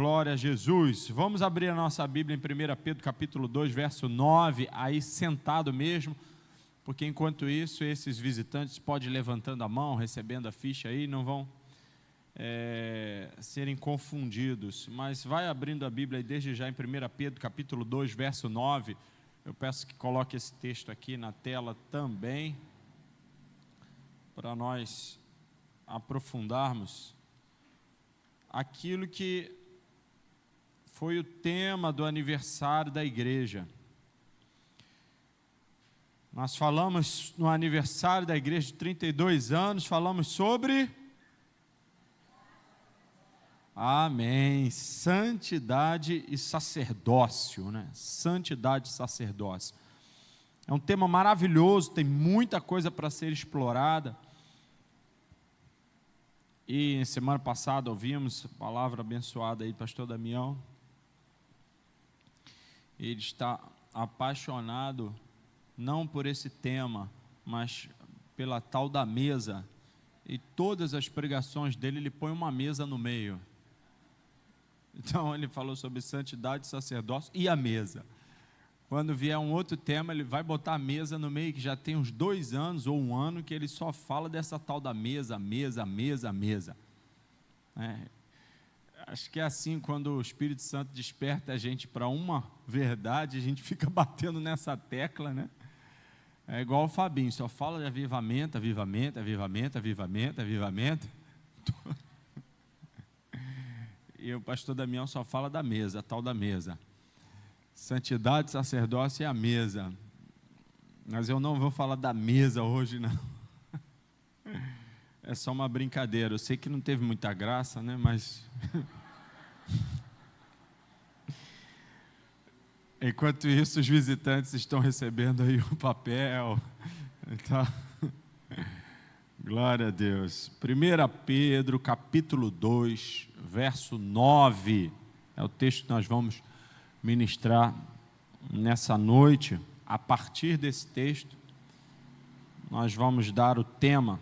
Glória a Jesus. Vamos abrir a nossa Bíblia em 1 Pedro capítulo 2, verso 9, aí sentado mesmo, porque enquanto isso, esses visitantes podem ir levantando a mão, recebendo a ficha aí, não vão serem confundidos, mas vai abrindo a Bíblia aí desde já em 1 Pedro capítulo 2, verso 9, eu peço que coloque esse texto aqui na tela também, para nós aprofundarmos aquilo que foi o tema do aniversário da igreja. Nós falamos no aniversário da igreja de 32 anos, falamos sobre... Amém, santidade e sacerdócio, né? Santidade e sacerdócio. É um tema maravilhoso, tem muita coisa para ser explorada. E semana passada ouvimos a palavra abençoada aí do pastor Damião. Ele está apaixonado não por esse tema, mas pela tal da mesa. E todas as pregações dele, ele põe uma mesa no meio. Então ele falou sobre santidade, sacerdócio e a mesa. Quando vier um outro tema, ele vai botar a mesa no meio, que já tem uns 2 anos ou 1 ano que ele só fala dessa tal da mesa. Acho que é assim, quando o Espírito Santo desperta a gente para uma verdade, a gente fica batendo nessa tecla, né? É igual o Fabinho, só fala de avivamento. E o pastor Damião só fala da mesa, a tal da mesa. Santidade, sacerdócio e a mesa. Mas eu não vou falar da mesa hoje, não. É só uma brincadeira. Eu sei que não teve muita graça, né? Mas... Enquanto isso, os visitantes estão recebendo aí o papel. Então... Glória a Deus. 1 Pedro, capítulo 2, verso 9, é o texto que nós vamos ministrar nessa noite. A partir desse texto, nós vamos dar o tema.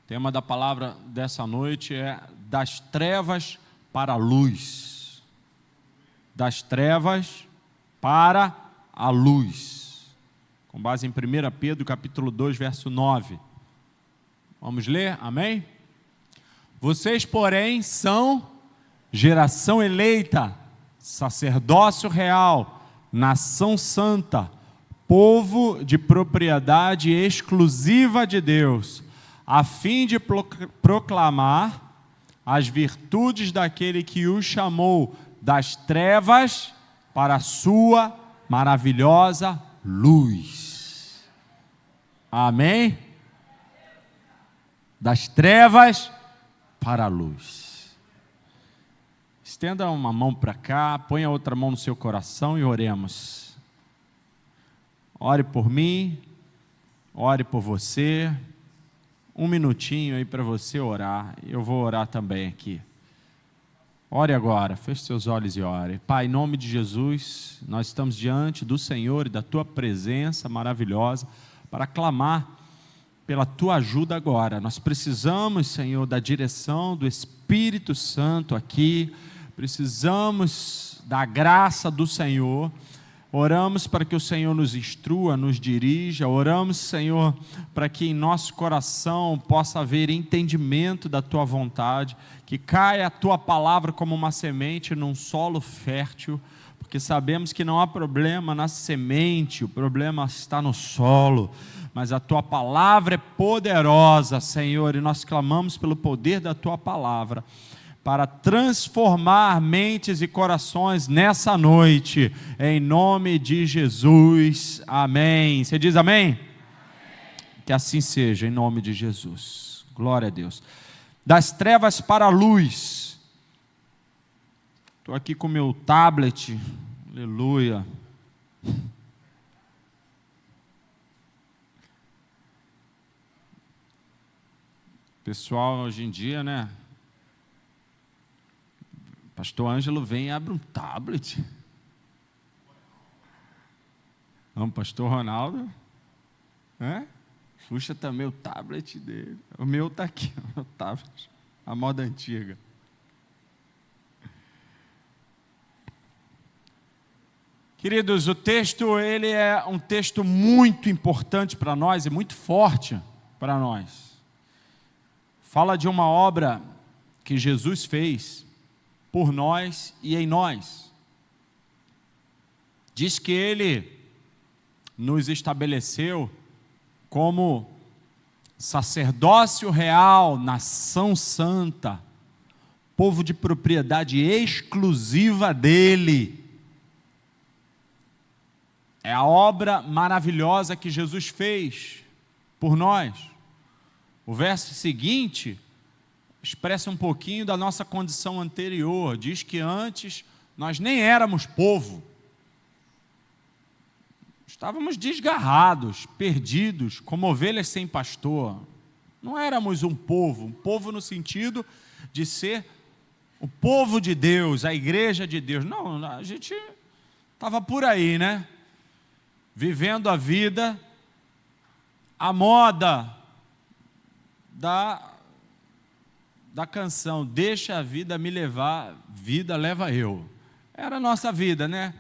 O tema da palavra dessa noite é das trevas para a luz. Das trevas para a luz. Com base em 1 Pedro, capítulo 2, verso 9. Vamos ler? Amém? Vocês, porém, são geração eleita, sacerdócio real, nação santa, povo de propriedade exclusiva de Deus, a fim de proclamar as virtudes daquele que os chamou das trevas para a sua maravilhosa luz. Amém? Das trevas para a luz. Estenda uma mão para cá, põe a outra mão no seu coração e oremos. Ore por mim, ore por você. 1 minutinho aí para você orar. Eu vou orar também aqui. Ore agora, feche seus olhos e ore. Pai, em nome de Jesus, nós estamos diante do Senhor e da Tua presença maravilhosa para clamar pela Tua ajuda agora. Nós precisamos, Senhor, da direção do Espírito Santo aqui, precisamos da graça do Senhor. Oramos para que o Senhor nos instrua, nos dirija. Oramos, Senhor, para que em nosso coração possa haver entendimento da Tua vontade, que caia a Tua palavra como uma semente num solo fértil, porque sabemos que não há problema na semente, o problema está no solo, mas a Tua palavra é poderosa, Senhor, e nós clamamos pelo poder da Tua palavra, para transformar mentes e corações nessa noite, em nome de Jesus, amém. Você diz amém? Amém. Que assim seja, em nome de Jesus, glória a Deus. Das trevas para a luz. Estou aqui com o meu tablet, aleluia. Pessoal, hoje em dia, né? Pastor Ângelo vem e abre um tablet. Vamos, pastor Ronaldo. Puxa também o tablet dele. O meu está aqui, o tablet, a moda antiga. Queridos, o texto ele é um texto muito importante para nós e muito forte para nós. Fala de uma obra que Jesus fez por nós e em nós. Diz que Ele nos estabeleceu como sacerdócio real, nação santa, povo de propriedade exclusiva dEle. É a obra maravilhosa que Jesus fez por nós. O verso seguinte expressa um pouquinho da nossa condição anterior. Diz que antes nós nem éramos povo. Estávamos desgarrados, perdidos, como ovelhas sem pastor. Não éramos um povo no sentido de ser o povo de Deus, a igreja de Deus. Não, a gente estava por aí, né? Vivendo a vida à moda da canção, deixa a vida me levar, vida leva eu. Era a nossa vida, né?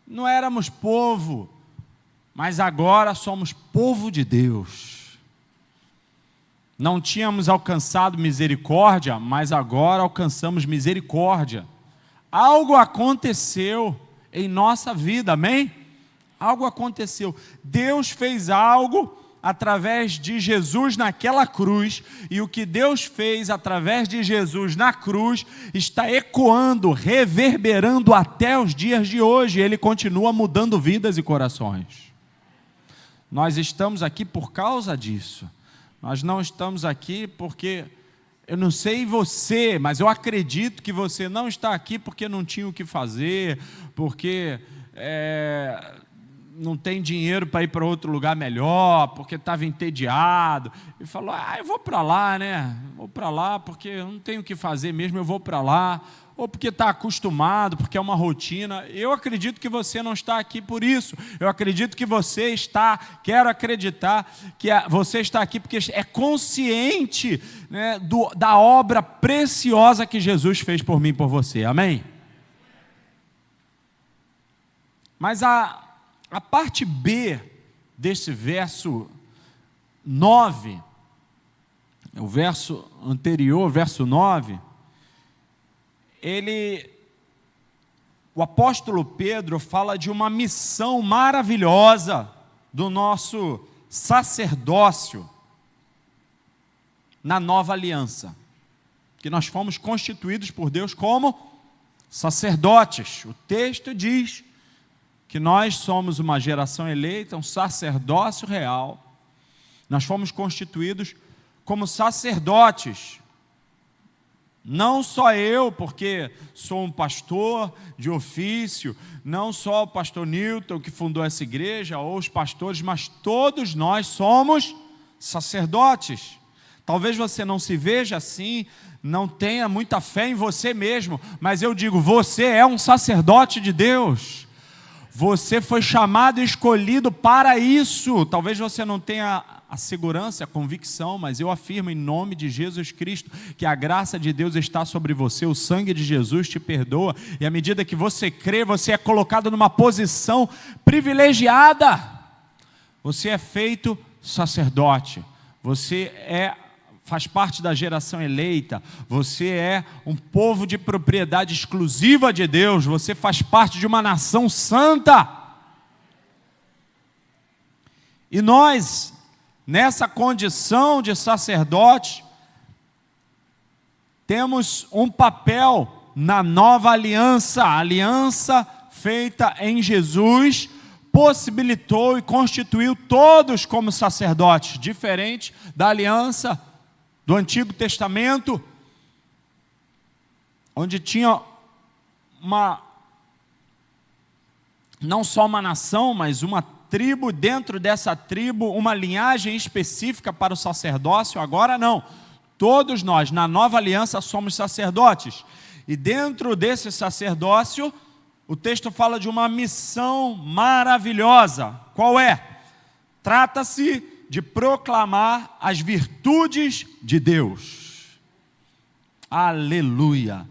Não éramos povo, mas agora somos povo de Deus. Não tínhamos alcançado misericórdia, mas agora alcançamos misericórdia. Algo aconteceu em nossa vida, amém? Algo aconteceu. Deus fez algo através de Jesus naquela cruz, e o que Deus fez através de Jesus na cruz está ecoando, reverberando até os dias de hoje. Ele continua mudando vidas e corações. Nós estamos aqui por causa disso. Nós não estamos aqui porque, eu não sei você, mas eu acredito que você não está aqui porque não tinha o que fazer, porque não tem dinheiro para ir para outro lugar melhor, porque estava entediado, e falou, eu vou para lá, né? Vou para lá porque eu não tenho o que fazer mesmo, eu vou para lá, ou porque está acostumado, porque é uma rotina. Eu acredito que você não está aqui por isso. Eu acredito que você está, quero acreditar que você está aqui porque é consciente, né, da obra preciosa que Jesus fez por mim e por você, amém? Mas a parte B desse verso 9, o verso anterior, verso 9, o apóstolo Pedro fala de uma missão maravilhosa do nosso sacerdócio na nova aliança, que nós fomos constituídos por Deus como sacerdotes. O texto diz que nós somos uma geração eleita, um sacerdócio real. Nós fomos constituídos como sacerdotes. Não só eu, porque sou um pastor de ofício, não só o pastor Newton que fundou essa igreja, ou os pastores, mas todos nós somos sacerdotes. Talvez você não se veja assim, não tenha muita fé em você mesmo, mas eu digo, você é um sacerdote de Deus. Você foi chamado e escolhido para isso. Talvez você não tenha a segurança, a convicção, mas eu afirmo em nome de Jesus Cristo que a graça de Deus está sobre você, o sangue de Jesus te perdoa, e à medida que você crê, você é colocado numa posição privilegiada. Você é feito sacerdote, você faz parte da geração eleita, você é um povo de propriedade exclusiva de Deus, você faz parte de uma nação santa. E nós, nessa condição de sacerdote, temos um papel na nova aliança. A aliança feita em Jesus possibilitou e constituiu todos como sacerdotes, diferente da aliança do Antigo Testamento, onde tinha não só uma nação, mas uma tribo, dentro dessa tribo, uma linhagem específica para o sacerdócio. Agora não, todos nós, na nova aliança, somos sacerdotes, e dentro desse sacerdócio, o texto fala de uma missão maravilhosa. Qual é? Trata-se de proclamar as virtudes de Deus. Aleluia!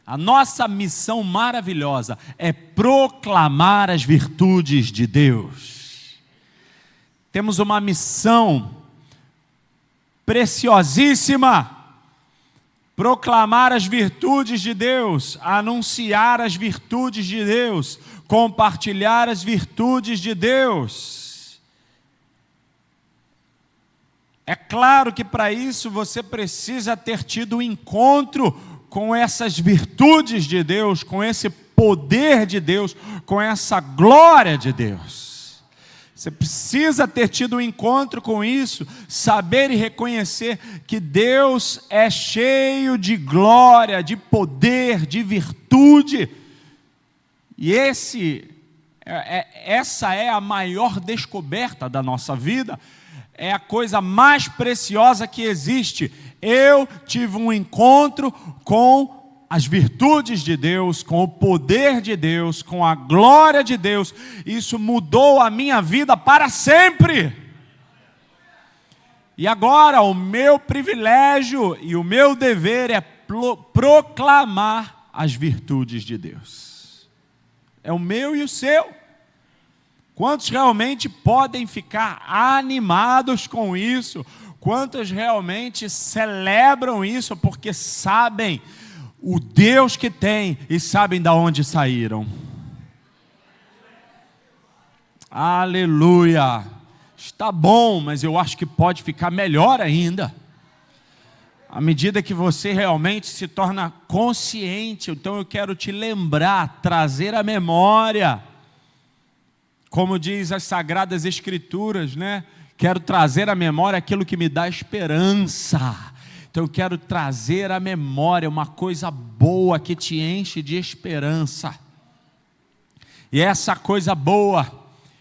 A nossa missão maravilhosa é proclamar as virtudes de Deus. Temos uma missão preciosíssima: proclamar as virtudes de Deus, anunciar as virtudes de Deus, compartilhar as virtudes de Deus. É claro que para isso você precisa ter tido um encontro com essas virtudes de Deus, com esse poder de Deus, com essa glória de Deus. Você precisa ter tido um encontro com isso, saber e reconhecer que Deus é cheio de glória, de poder, de virtude. E essa é a maior descoberta da nossa vida, é a coisa mais preciosa que existe. Eu tive um encontro com as virtudes de Deus, com o poder de Deus, com a glória de Deus. Isso mudou a minha vida para sempre. E agora o meu privilégio e o meu dever é proclamar as virtudes de Deus. É o meu e o seu. Quantos realmente podem ficar animados com isso? Quantos realmente celebram isso porque sabem o Deus que tem e sabem de onde saíram? Aleluia! Está bom, mas eu acho que pode ficar melhor ainda. À medida que você realmente se torna consciente, então eu quero te lembrar, trazer à memória, como diz as Sagradas Escrituras, né? Quero trazer à memória aquilo que me dá esperança. Então eu quero trazer à memória uma coisa boa que te enche de esperança. E essa coisa boa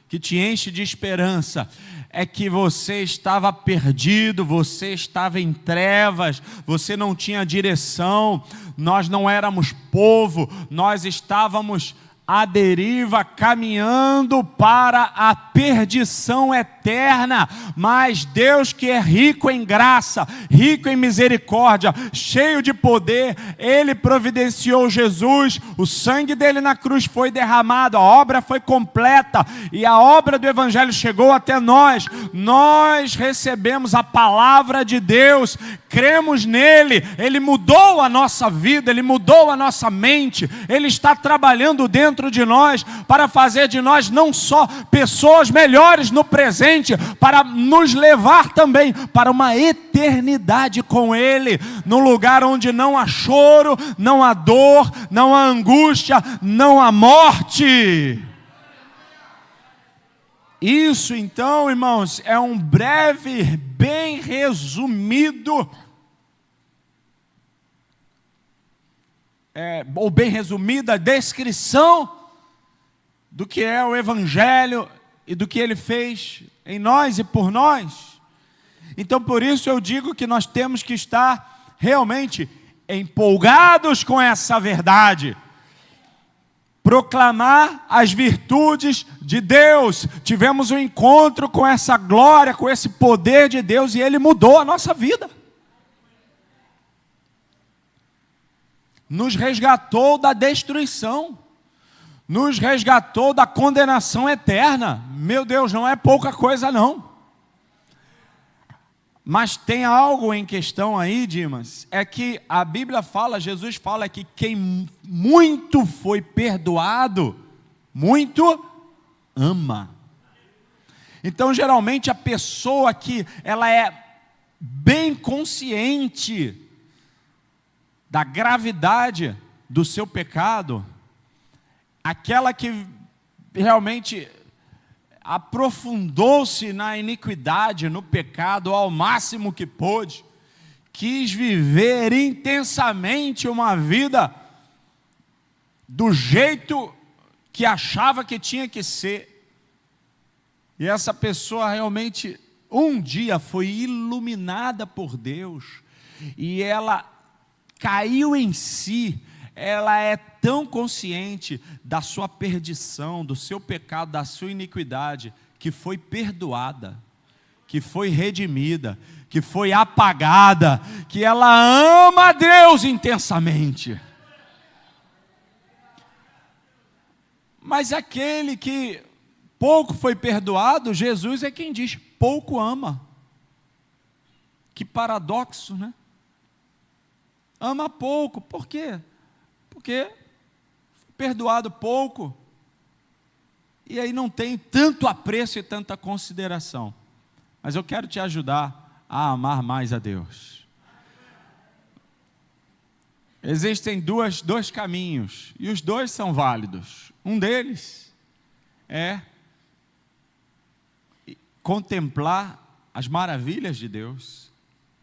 que te enche de esperança é que você estava perdido, você estava em trevas, você não tinha direção, nós não éramos povo, nós estávamos à deriva, caminhando para a perdição eterna. Mas Deus, que é rico em graça, rico em misericórdia, cheio de poder, Ele providenciou Jesus, o sangue dele na cruz foi derramado, a obra foi completa, e a obra do Evangelho chegou até nós. Nós recebemos a palavra de Deus, cremos nele, Ele mudou a nossa vida, Ele mudou a nossa mente, Ele está trabalhando dentro de nós, para fazer de nós não só pessoas melhores no presente, para nos levar também para uma eternidade com Ele, num lugar onde não há choro, não há dor, não há angústia, não há morte. Isso então, irmãos, é um breve, bem resumido, ou bem resumida descrição do que é o Evangelho e do que Ele fez em nós e por nós. Então por isso eu digo que nós temos que estar realmente empolgados com essa verdade, proclamar as virtudes de Deus. Tivemos um encontro com essa glória, com esse poder de Deus, e Ele mudou a nossa vida. Nos resgatou da destruição, nos resgatou da condenação eterna. Meu Deus, não é pouca coisa não. Mas tem algo em questão aí, Dimas, é que a Bíblia fala, Jesus fala que quem muito foi perdoado, muito ama. Então geralmente a pessoa que ela é bem consciente da gravidade do seu pecado, aquela que realmente aprofundou-se na iniquidade, no pecado ao máximo que pôde, quis viver intensamente uma vida do jeito que achava que tinha que ser, e essa pessoa realmente um dia foi iluminada por Deus, e ela caiu em si, ela é tão consciente da sua perdição, do seu pecado, da sua iniquidade, que foi perdoada, que foi redimida, que foi apagada, que ela ama a Deus intensamente. Mas aquele que pouco foi perdoado, Jesus é quem diz, pouco ama. Que paradoxo, né? Ama pouco, por quê? Porque foi perdoado pouco, e aí não tem tanto apreço e tanta consideração. Mas eu quero te ajudar a amar mais a Deus. Existem dois caminhos, e os dois são válidos. Um deles é contemplar as maravilhas de Deus,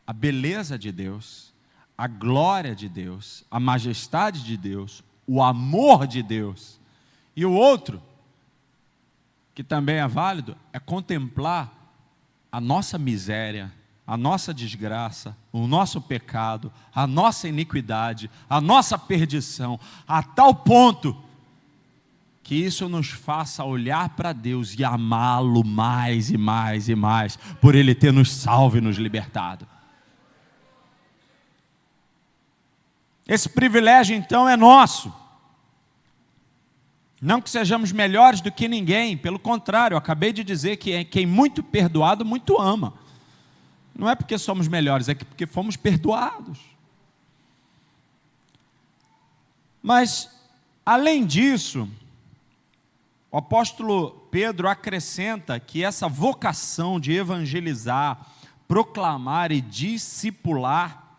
a beleza de Deus, a glória de Deus, a majestade de Deus, o amor de Deus. E o outro, que também é válido, é contemplar a nossa miséria, a nossa desgraça, o nosso pecado, a nossa iniquidade, a nossa perdição, a tal ponto que isso nos faça olhar para Deus e amá-lo mais e mais e mais, por Ele ter nos salvo e nos libertado. Esse privilégio então é nosso. Não que sejamos melhores do que ninguém, pelo contrário, eu acabei de dizer que quem muito perdoado, muito ama. Não é porque somos melhores, é porque fomos perdoados. Mas, além disso, o apóstolo Pedro acrescenta que essa vocação de evangelizar, proclamar e discipular,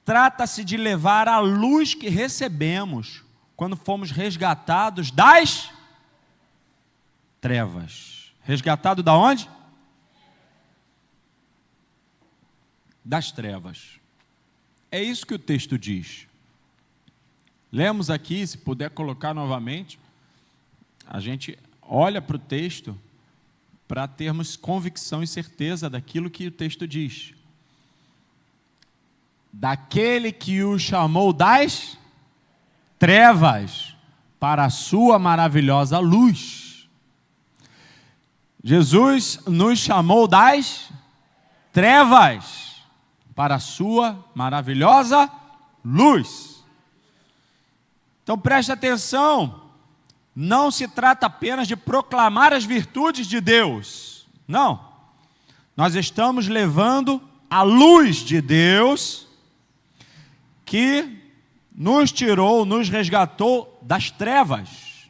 trata-se de levar a luz que recebemos quando fomos resgatados das trevas. Resgatado da onde? Das trevas. É isso que o texto diz. Lemos aqui, se puder colocar novamente, a gente olha para o texto para termos convicção e certeza daquilo que o texto diz. Daquele que o chamou das trevas para a sua maravilhosa luz. Jesus nos chamou das trevas para a sua maravilhosa luz. Então preste atenção, não se trata apenas de proclamar as virtudes de Deus, não. Nós estamos levando a luz de Deus, que nos tirou, nos resgatou das trevas.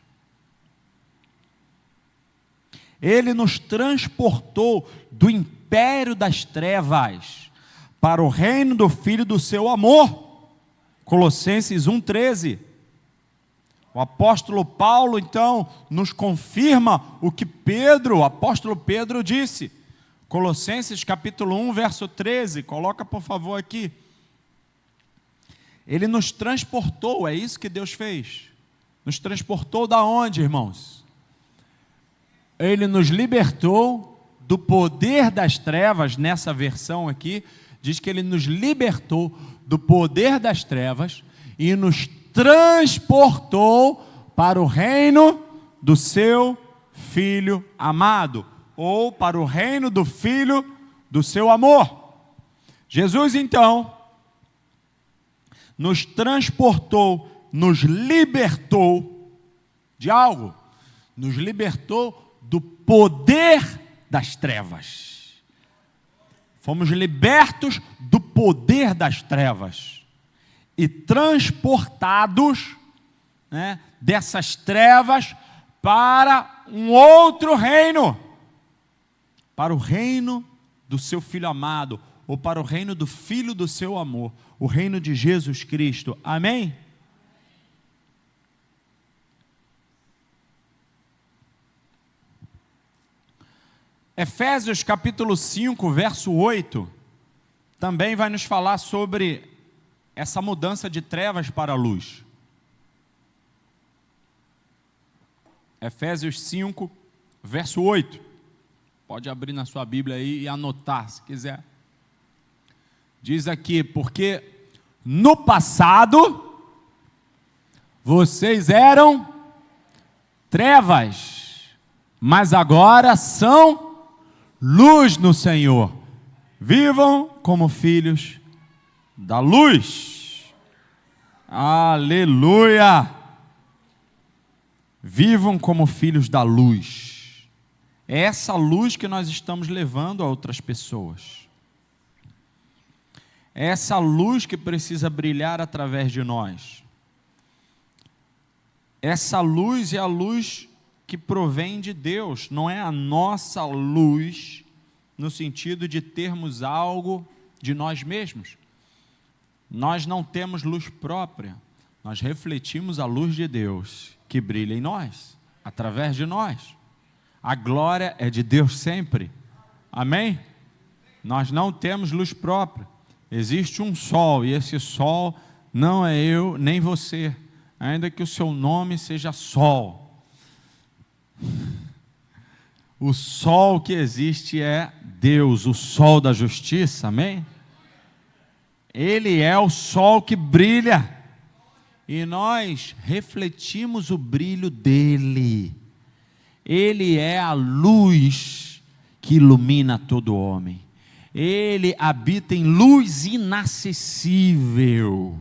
Ele nos transportou do império das trevas para o reino do Filho do seu amor. Colossenses 1,13. O apóstolo Paulo, então, nos confirma o que o apóstolo Pedro disse. Colossenses capítulo 1, verso 13. Coloca, por favor, aqui. Ele nos transportou, é isso que Deus fez. Nos transportou da onde, irmãos? Ele nos libertou do poder das trevas, nessa versão aqui, diz que Ele nos libertou do poder das trevas e nos transportou para o reino do seu Filho amado, ou para o reino do Filho do seu amor. Jesus, então, nos transportou, nos libertou de algo, nos libertou do poder das trevas. Fomos libertos do poder das trevas e transportados, né, dessas trevas para um outro reino, para o reino do seu Filho amado, ou para o reino do Filho do seu amor, o reino de Jesus Cristo. Amém? Efésios capítulo 5, verso 8, também vai nos falar sobre essa mudança de trevas para a luz. Efésios 5, verso 8. Pode abrir na sua Bíblia aí e anotar, se quiser. Diz aqui, porque no passado vocês eram trevas, mas agora são luz no Senhor. Vivam como filhos da luz. Aleluia! Vivam como filhos da luz. É essa luz que nós estamos levando a outras pessoas. É essa luz que precisa brilhar através de nós. Essa luz é a luz que provém de Deus, não é a nossa luz, no sentido de termos algo de nós mesmos. Nós não temos luz própria, nós refletimos a luz de Deus, que brilha em nós, através de nós. A glória é de Deus sempre, amém? Nós não temos luz própria, existe um sol, e esse sol não é eu nem você, ainda que o seu nome seja Sol. O sol que existe é Deus, o sol da justiça, amém? Ele é o sol que brilha, e nós refletimos o brilho dele. Ele é a luz que ilumina todo homem. Ele habita em luz inacessível.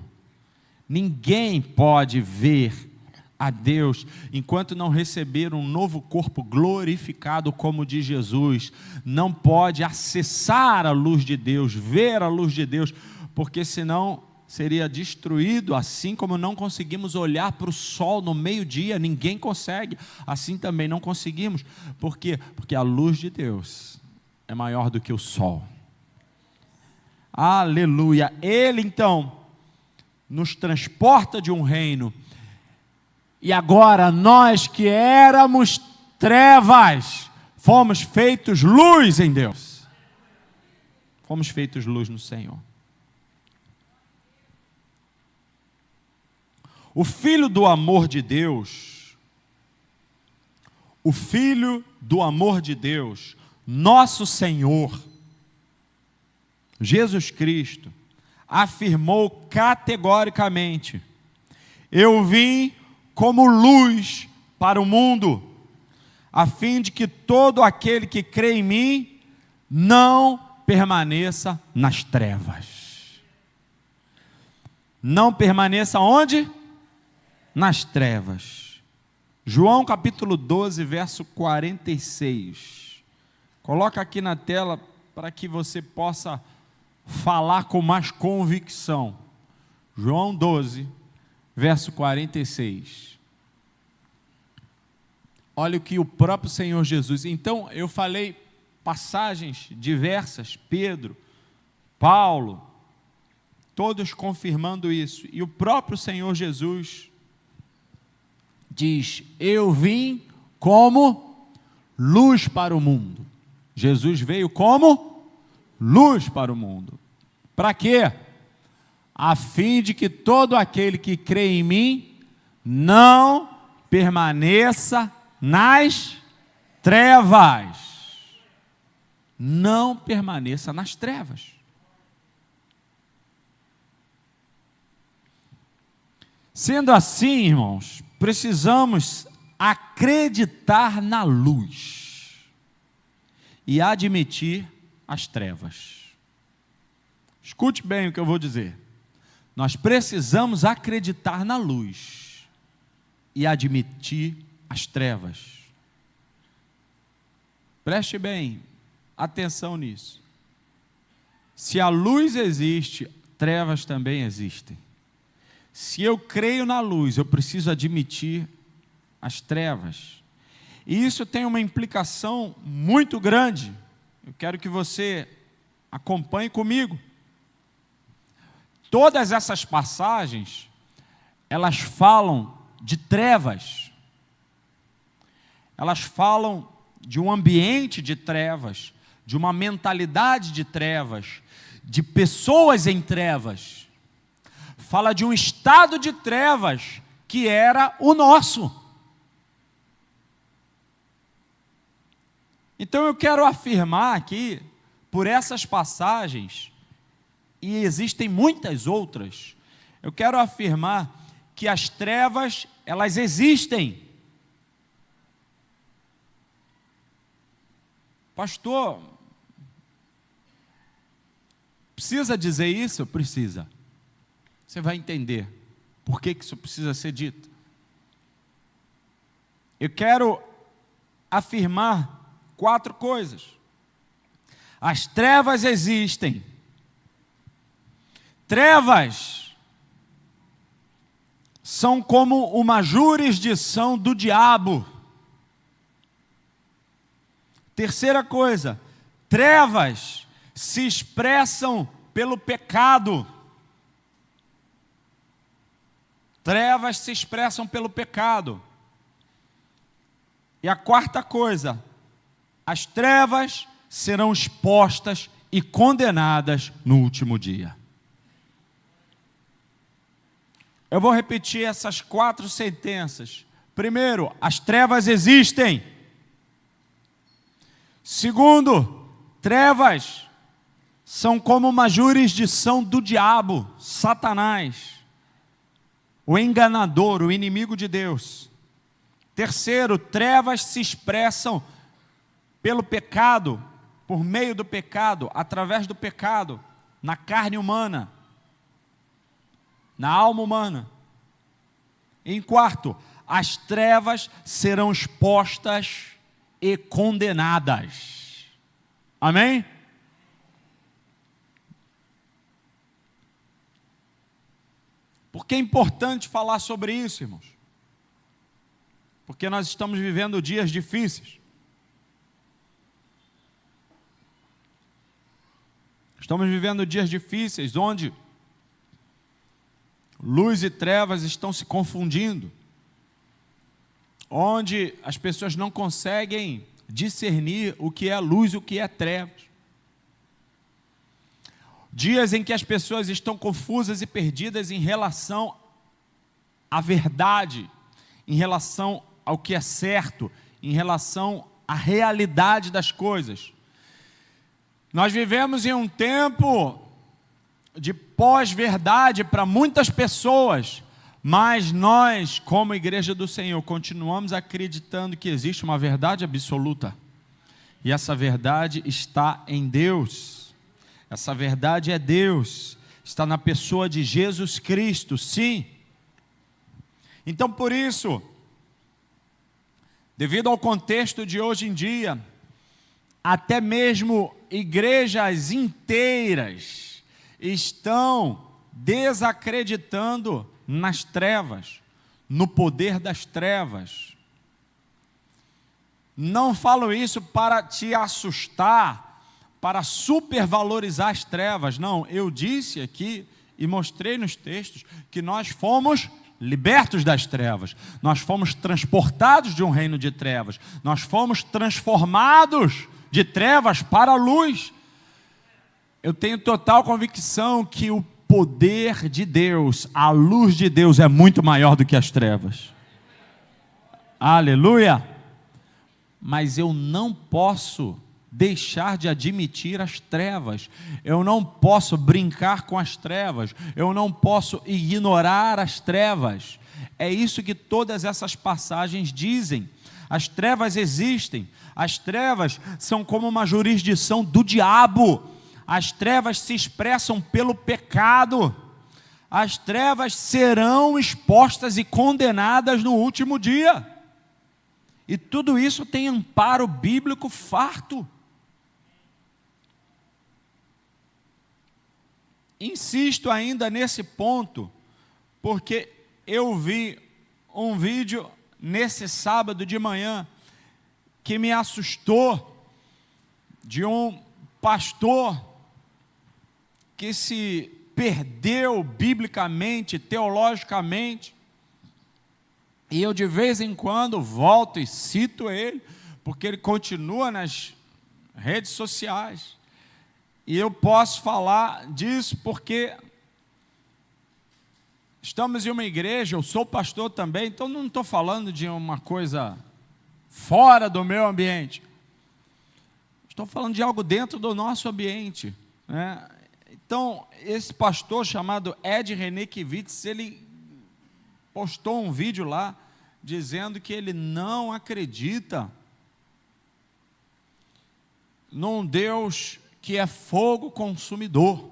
Ninguém pode ver a Deus enquanto não receber um novo corpo glorificado como o de Jesus. Não pode acessar a luz de Deus, ver a luz de Deus, porque senão seria destruído. Assim como não conseguimos olhar para o sol no meio-dia, ninguém consegue, assim também não conseguimos. Por quê? Porque a luz de Deus é maior do que o sol. Aleluia! Ele então nos transporta de um reino, e agora nós que éramos trevas, fomos feitos luz em Deus. Fomos feitos luz no Senhor. O Filho do amor de Deus, o Filho do amor de Deus, nosso Senhor, Jesus Cristo, afirmou categoricamente: eu vim como luz para o mundo, a fim de que todo aquele que crê em mim não permaneça nas trevas. Não permaneça onde? Nas trevas. João capítulo 12, verso 46. Coloca aqui na tela para que você possa falar com mais convicção. João 12, verso 46. Olha o que o próprio Senhor Jesus... Então, eu falei passagens diversas, Pedro, Paulo, todos confirmando isso. E o próprio Senhor Jesus diz: eu vim como luz para o mundo. Jesus veio como luz para o mundo. Para quê? A fim de que todo aquele que crê em mim não permaneça nas trevas. Não permaneça nas trevas. Sendo assim, irmãos, precisamos acreditar na luz e admitir as trevas. Escute bem o que eu vou dizer. Nós precisamos acreditar na luz e admitir as trevas. Preste bem atenção nisso. Se a luz existe, trevas também existem. Se eu creio na luz, eu preciso admitir as trevas. E isso tem uma implicação muito grande. Eu quero que você acompanhe comigo. Todas essas passagens, elas falam de trevas. Elas falam de um ambiente de trevas, de uma mentalidade de trevas, de pessoas em trevas. Fala de um estado de trevas que era o nosso. Então eu quero afirmar aqui, por essas passagens, e existem muitas outras, eu quero afirmar que as trevas, elas existem. Pastor, precisa dizer isso? Precisa. Você vai entender Por que isso precisa ser dito? Eu quero afirmar 4 coisas. As trevas existem. Trevas são como uma jurisdição do diabo. Terceira coisa, trevas se expressam pelo pecado. Trevas se expressam pelo pecado. E a quarta coisa, as trevas serão expostas e condenadas no último dia. Eu vou repetir essas 4 sentenças. Primeiro, as trevas existem. Segundo, trevas são como uma jurisdição do diabo, Satanás, o enganador, o inimigo de Deus. Terceiro, trevas se expressam pelo pecado, por meio do pecado, através do pecado, na carne humana, na alma humana. Em quarto, as trevas serão expostas e condenadas. Amém? Por que é importante falar sobre isso, irmãos? Porque nós estamos vivendo dias difíceis. Estamos vivendo dias difíceis, onde luz e trevas estão se confundindo, onde as pessoas não conseguem discernir o que é luz e o que é trevas. Dias em que as pessoas estão confusas e perdidas em relação à verdade, em relação ao que é certo, em relação à realidade das coisas. Nós vivemos em um tempo de pós-verdade para muitas pessoas, mas nós, como Igreja do Senhor, continuamos acreditando que existe uma verdade absoluta. E essa verdade está em Deus. Essa verdade é Deus. Está na pessoa de Jesus Cristo, sim. Então, por isso, devido ao contexto de hoje em dia, até mesmo igrejas inteiras estão desacreditando nas trevas, no poder das trevas. Não falo isso para te assustar, para supervalorizar as trevas, não. Eu disse aqui e mostrei nos textos que nós fomos libertos das trevas, nós fomos transportados de um reino de trevas, nós fomos transformados de trevas para a luz. Eu tenho total convicção que o poder de Deus, a luz de Deus é muito maior do que as trevas. Aleluia! Mas eu não posso deixar de admitir as trevas, eu não posso brincar com as trevas, eu não posso ignorar as trevas. É isso que todas essas passagens dizem. As trevas existem, as trevas são como uma jurisdição do diabo, as trevas se expressam pelo pecado, as trevas serão expostas e condenadas no último dia, e tudo isso tem amparo bíblico farto. Insisto ainda nesse ponto, porque eu vi um vídeo nesse sábado de manhã que me assustou, de um pastor que se perdeu biblicamente, teologicamente, e eu de vez em quando volto e cito ele, porque ele continua nas redes sociais, e eu posso falar disso porque estamos em uma igreja, eu sou pastor também, então não estou falando de uma coisa fora do meu ambiente, estou falando de algo dentro do nosso ambiente, né? Então, esse pastor chamado Ed Renekiewicz, ele postou um vídeo lá, dizendo que ele não acredita num Deus que é fogo consumidor,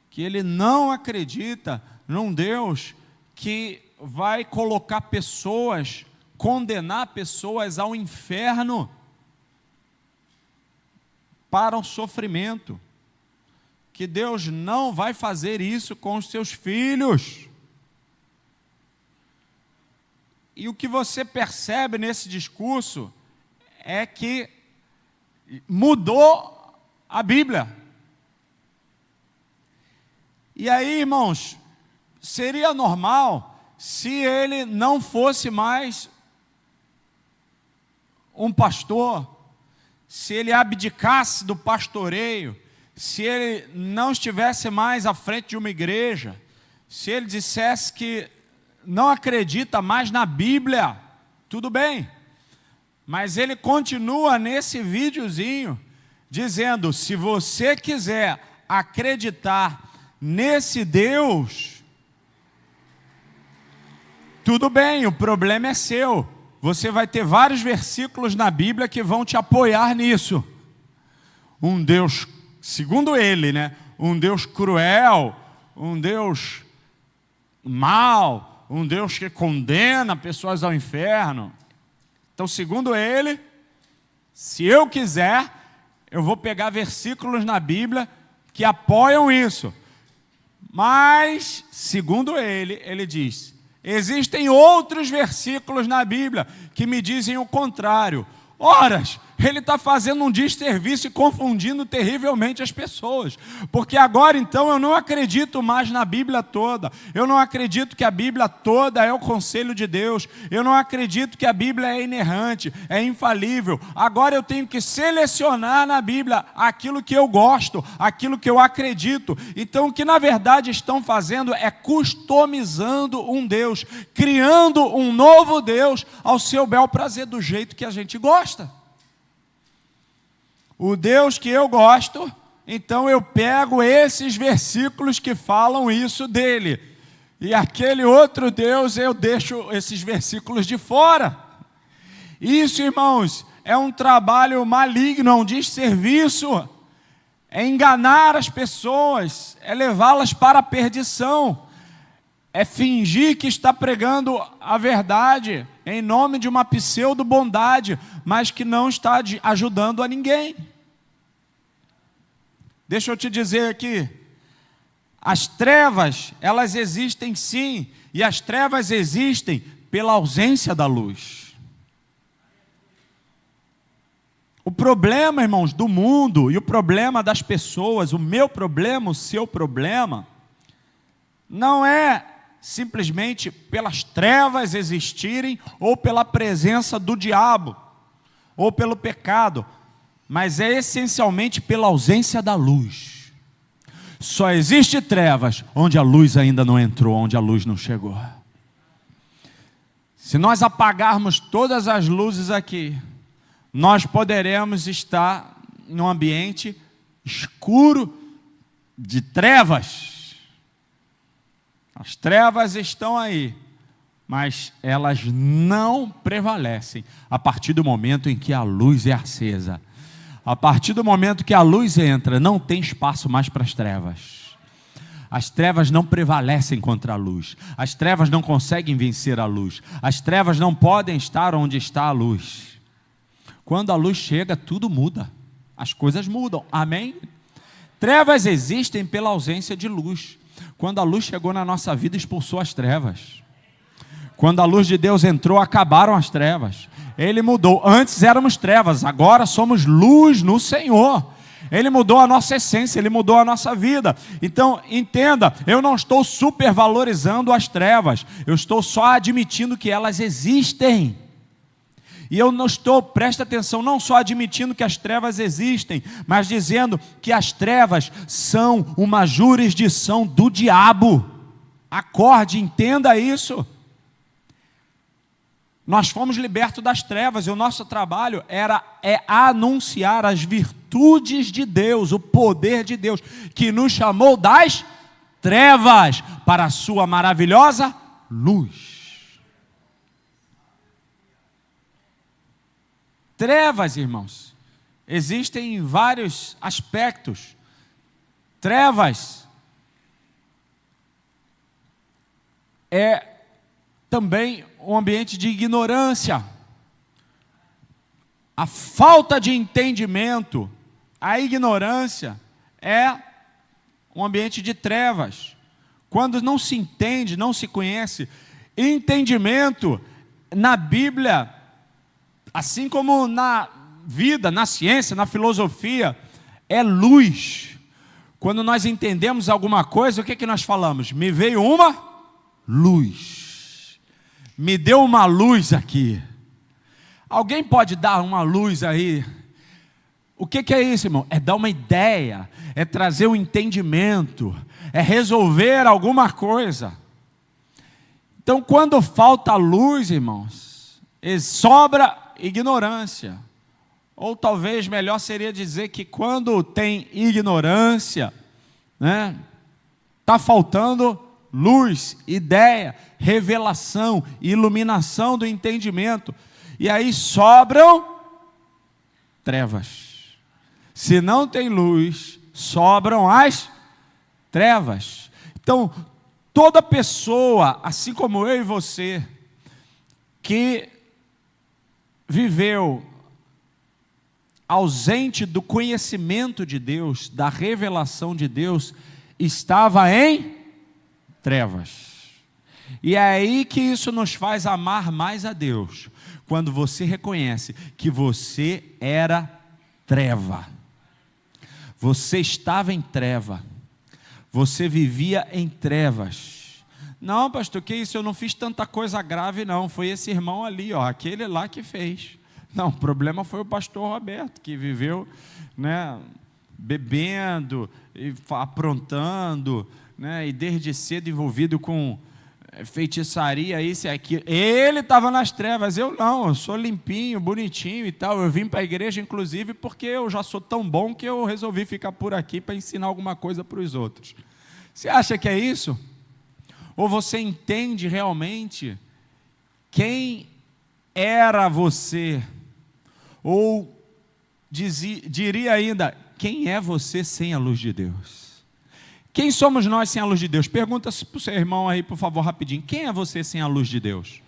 que ele não acredita num Deus que vai colocar pessoas, condenar pessoas ao inferno, para o sofrimento. Que Deus não vai fazer isso com os seus filhos. E o que você percebe nesse discurso é que mudou a Bíblia. E aí, irmãos, seria normal se ele não fosse mais um pastor, se ele abdicasse do pastoreio, se ele não estivesse mais à frente de uma igreja, se ele dissesse que não acredita mais na Bíblia, tudo bem. Mas ele continua nesse videozinho dizendo: se você quiser acreditar nesse Deus, tudo bem, o problema é seu. Você vai ter vários versículos na Bíblia que vão te apoiar nisso. Um Deus, segundo ele, né? Um Deus cruel, um Deus mau, um Deus que condena pessoas ao inferno. Então, segundo ele, se eu quiser, eu vou pegar versículos na Bíblia que apoiam isso. Mas, segundo ele, ele diz: existem outros versículos na Bíblia que me dizem o contrário. Ora, ele está fazendo um desserviço e confundindo terrivelmente as pessoas. Porque agora, então, eu não acredito mais na Bíblia toda. Eu não acredito que a Bíblia toda é o conselho de Deus. Eu não acredito que a Bíblia é inerrante, é infalível. Agora eu tenho que selecionar na Bíblia aquilo que eu gosto, aquilo que eu acredito. Então, o que na verdade estão fazendo é customizando um Deus, criando um novo Deus ao seu bel prazer, do jeito que a gente gosta. O Deus que eu gosto, então eu pego esses versículos que falam isso dele. E aquele outro Deus, eu deixo esses versículos de fora. Isso, irmãos, é um trabalho maligno, é um desserviço. É enganar as pessoas, é levá-las para a perdição. É fingir que está pregando a verdade em nome de uma pseudo-bondade, mas que não está ajudando a ninguém. Deixa eu te dizer aqui, as trevas, elas existem sim, e as trevas existem pela ausência da luz. O problema, irmãos, do mundo, e o problema das pessoas, o meu problema, o seu problema, não é simplesmente pelas trevas existirem, ou pela presença do diabo, ou pelo pecado, mas é essencialmente pela ausência da luz. Só existe trevas onde a luz ainda não entrou, onde a luz não chegou. Se nós apagarmos todas as luzes aqui, nós poderemos estar num ambiente escuro de trevas. As trevas estão aí, mas elas não prevalecem a partir do momento em que a luz é acesa. A partir do momento que a luz entra, não tem espaço mais para as trevas. As trevas não prevalecem contra a luz. As trevas não conseguem vencer a luz. As trevas não podem estar onde está a luz. Quando a luz chega, tudo muda. As coisas mudam. Amém? Trevas existem pela ausência de luz. Quando a luz chegou na nossa vida, expulsou as trevas. Quando a luz de Deus entrou, acabaram as trevas. Ele mudou. Antes éramos trevas, agora somos luz no Senhor. Ele mudou a nossa essência, Ele mudou a nossa vida. Então, entenda, eu não estou supervalorizando as trevas. Eu estou só admitindo que elas existem. E eu não estou, presta atenção, não só admitindo que as trevas existem, mas dizendo que as trevas são uma jurisdição do diabo. Acorde, entenda isso. Nós fomos libertos das trevas e o nosso trabalho é anunciar as virtudes de Deus, o poder de Deus, que nos chamou das trevas para a sua maravilhosa luz. Trevas, irmãos, existem em vários aspectos. Trevas é também um ambiente de ignorância. A falta de entendimento, a ignorância é um ambiente de trevas. Quando não se entende, não se conhece, entendimento na Bíblia, assim como na vida, na ciência, na filosofia, é luz. Quando nós entendemos alguma coisa, o que nós falamos? Me veio uma luz. Me deu uma luz aqui. Alguém pode dar uma luz aí? O que é isso, irmão? É dar uma ideia, é trazer um entendimento, é resolver alguma coisa. Então, quando falta luz, irmãos, sobra ignorância. Ou talvez melhor seria dizer que quando tem ignorância, né, está faltando luz, ideia, revelação, iluminação do entendimento. E aí sobram trevas. Se não tem luz, sobram as trevas. Então, toda pessoa, assim como eu e você, que viveu ausente do conhecimento de Deus, da revelação de Deus, estava em trevas. E é aí que isso nos faz amar mais a Deus, quando você reconhece que você era treva. Você estava em treva. Você vivia em trevas. Não, pastor, que isso? Eu não fiz tanta coisa grave, não. Foi esse irmão ali, ó, aquele lá que fez. Não, o problema foi o pastor Roberto, que viveu, né, bebendo, aprontando, né, e desde cedo envolvido com feitiçaria, isso e aquilo. Ele estava nas trevas, eu não, eu sou limpinho, bonitinho e tal. Eu vim para a igreja, inclusive, porque eu já sou tão bom que eu resolvi ficar por aqui para ensinar alguma coisa para os outros. Você acha que é isso? Ou você entende realmente quem era você? Ou diria ainda, quem é você sem a luz de Deus? Quem somos nós sem a luz de Deus? Pergunta para o seu irmão aí, por favor, rapidinho. Quem é você sem a luz de Deus?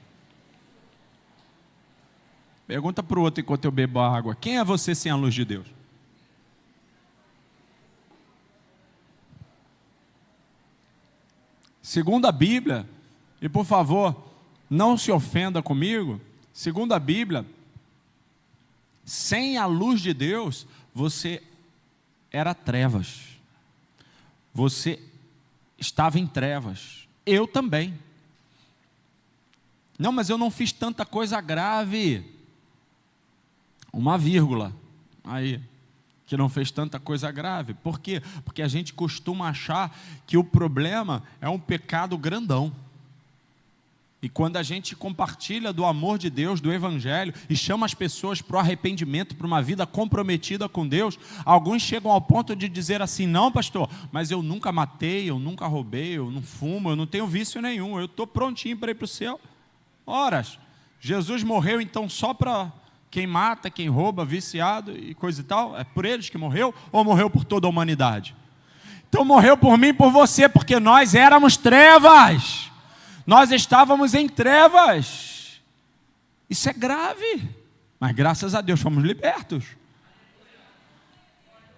Pergunta para o outro enquanto eu bebo a água. Quem é você sem a luz de Deus? Segundo a Bíblia, e por favor, não se ofenda comigo, segundo a Bíblia, sem a luz de Deus, você era trevas. Você estava em trevas. Eu também. Não, mas eu não fiz tanta coisa grave. Uma vírgula aí, que não fez tanta coisa grave. Por quê? Porque a gente costuma achar que o problema é um pecado grandão. E quando a gente compartilha do amor de Deus, do Evangelho, e chama as pessoas para o arrependimento, para uma vida comprometida com Deus, alguns chegam ao ponto de dizer assim, não pastor, mas eu nunca matei, eu nunca roubei, eu não fumo, eu não tenho vício nenhum, eu estou prontinho para ir para o céu. Horas, Jesus morreu então só para quem mata, quem rouba, viciado e coisa e tal? É por eles que morreu ou morreu por toda a humanidade? Então morreu por mim e por você, porque nós éramos trevas. Nós estávamos em trevas. Isso é grave. Mas graças a Deus fomos libertos.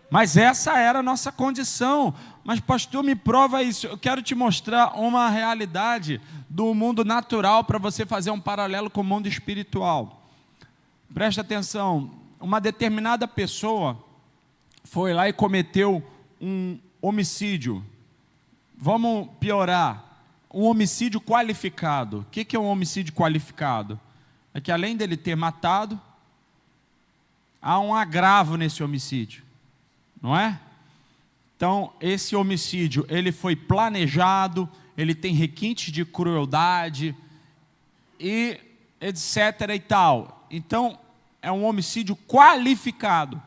Mas essa era a nossa condição. Mas pastor, me prova isso. Eu quero te mostrar uma realidade do mundo natural para você fazer um paralelo com o mundo espiritual. Presta atenção. Uma determinada pessoa foi lá e cometeu um homicídio. Vamos piorar. Um homicídio qualificado. O que é um homicídio qualificado? É que além dele ter matado, há um agravo nesse homicídio, não é? Então, esse homicídio, ele foi planejado, ele tem requintes de crueldade, e etc e tal. Então, é um homicídio qualificado.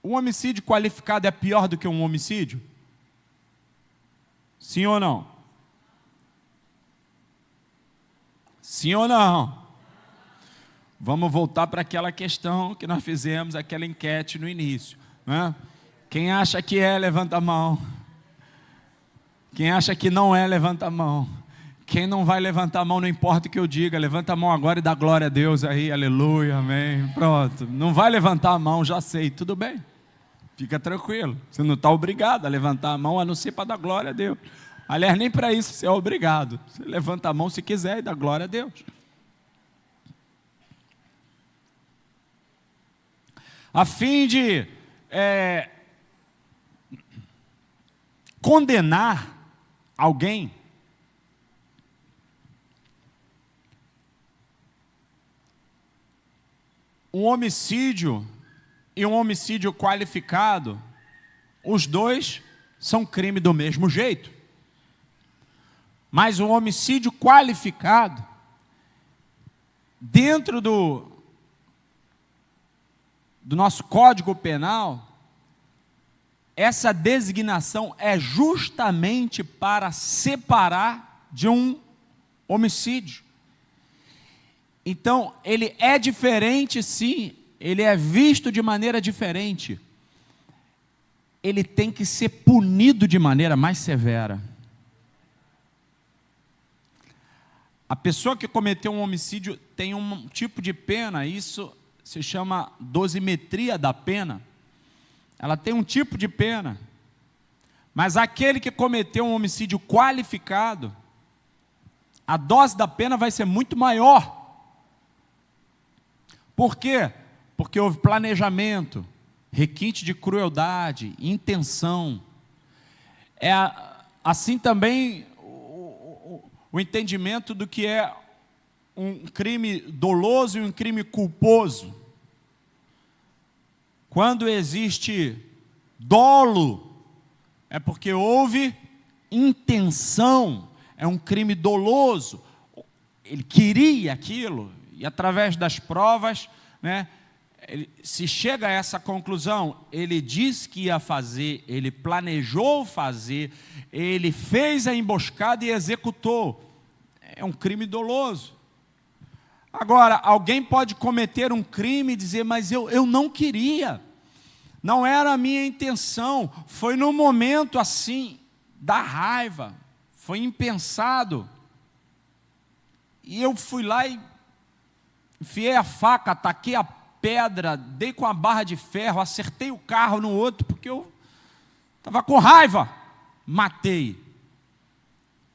Um homicídio qualificado é pior do que um homicídio? Sim ou não? Sim ou não? Vamos voltar para aquela questão que nós fizemos, aquela enquete no início, né? Quem acha que é, levanta a mão. Quem acha que não é, levanta a mão. Quem não vai levantar a mão, não importa o que eu diga, levanta a mão agora e dá glória a Deus aí, aleluia, amém, pronto. Não vai levantar a mão, já sei, tudo bem. Fica tranquilo, você não está obrigado a levantar a mão, a não ser para dar glória a Deus. Aliás, nem para isso você é obrigado. Você levanta a mão se quiser e dá glória a Deus. A fim de condenar alguém, um homicídio e um homicídio qualificado, os dois são crime do mesmo jeito. Mas o homicídio qualificado, dentro do nosso Código Penal, essa designação é justamente para separar de um homicídio. Então, ele é diferente, sim, ele é visto de maneira diferente. Ele tem que ser punido de maneira mais severa. A pessoa que cometeu um homicídio tem um tipo de pena, isso se chama dosimetria da pena. Ela tem um tipo de pena. Mas aquele que cometeu um homicídio qualificado, a dose da pena vai ser muito maior. Por quê? Porque houve planejamento, requinte de crueldade, intenção. É assim também o entendimento do que é um crime doloso e um crime culposo. Quando existe dolo, é porque houve intenção, é um crime doloso. Ele queria aquilo, e através das provas, né, se chega a essa conclusão, ele disse que ia fazer, ele planejou fazer, ele fez a emboscada e executou. É um crime doloso. Agora, alguém pode cometer um crime e dizer, mas eu não queria, não era a minha intenção, foi no momento assim, da raiva, foi impensado, e eu fui lá e enfiei a faca, ataquei a pedra, dei com a barra de ferro, acertei o carro no outro, porque eu estava com raiva, matei.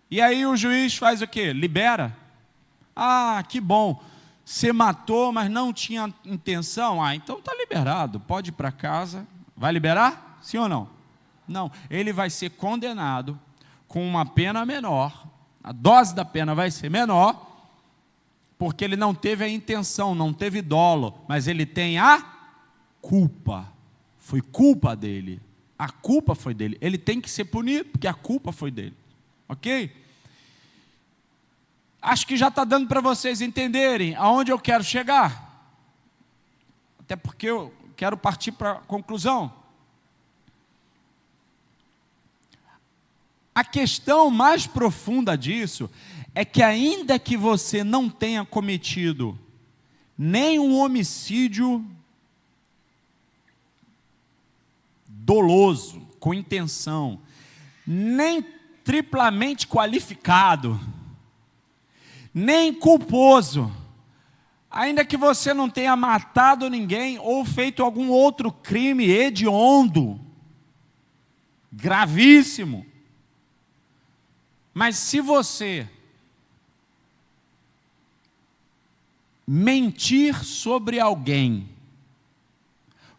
E aí o juiz faz o quê? Libera. Ah, que bom, você matou, mas não tinha intenção? Ah, então está liberado, pode ir para casa. Vai liberar? Sim ou não? Não, ele vai ser condenado com uma pena menor, a dose da pena vai ser menor, porque ele não teve a intenção, não teve dolo, mas ele tem a culpa. Foi culpa dele. A culpa foi dele. Ele tem que ser punido, porque a culpa foi dele. Ok? Acho que já está dando para vocês entenderem aonde eu quero chegar. Até porque eu quero partir para a conclusão. A questão mais profunda disso é que ainda que você não tenha cometido nem um homicídio doloso, com intenção, nem triplamente qualificado, nem culposo, ainda que você não tenha matado ninguém ou feito algum outro crime hediondo, gravíssimo, mas se você mentir sobre alguém,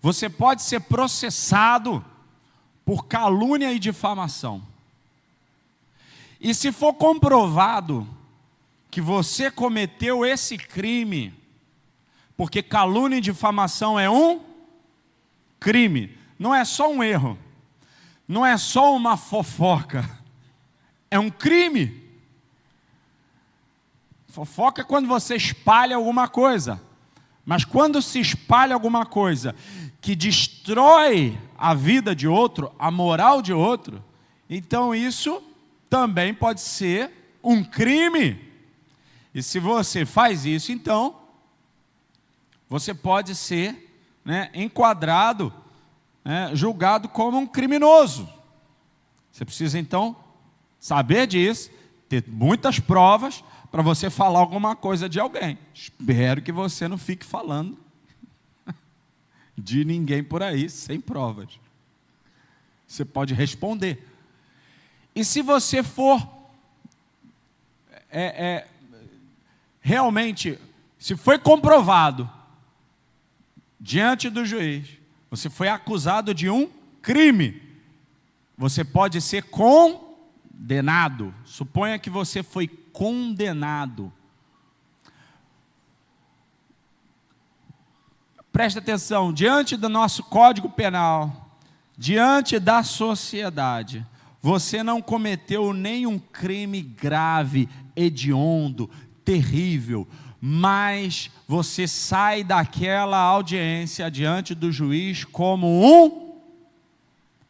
você pode ser processado por calúnia e difamação. E se for comprovado que você cometeu esse crime, porque calúnia e difamação é um crime, não é só um erro, não é só uma fofoca, é um crime. Fofoca é quando você espalha alguma coisa, mas quando se espalha alguma coisa que destrói a vida de outro, a moral de outro, então isso também pode ser um crime. E se você faz isso, então, você pode ser, enquadrado, julgado como um criminoso. Você precisa então saber disso, ter muitas provas para você falar alguma coisa de alguém. Espero que você não fique falando de ninguém por aí sem provas. Você pode responder. E se você for realmente, se foi comprovado diante do juiz, você foi acusado de um crime, você pode ser condenado. Suponha que você foi condenado. Presta atenção, diante do nosso Código Penal, diante da sociedade, você não cometeu nenhum crime grave, hediondo, terrível, mas você sai daquela audiência diante do juiz como um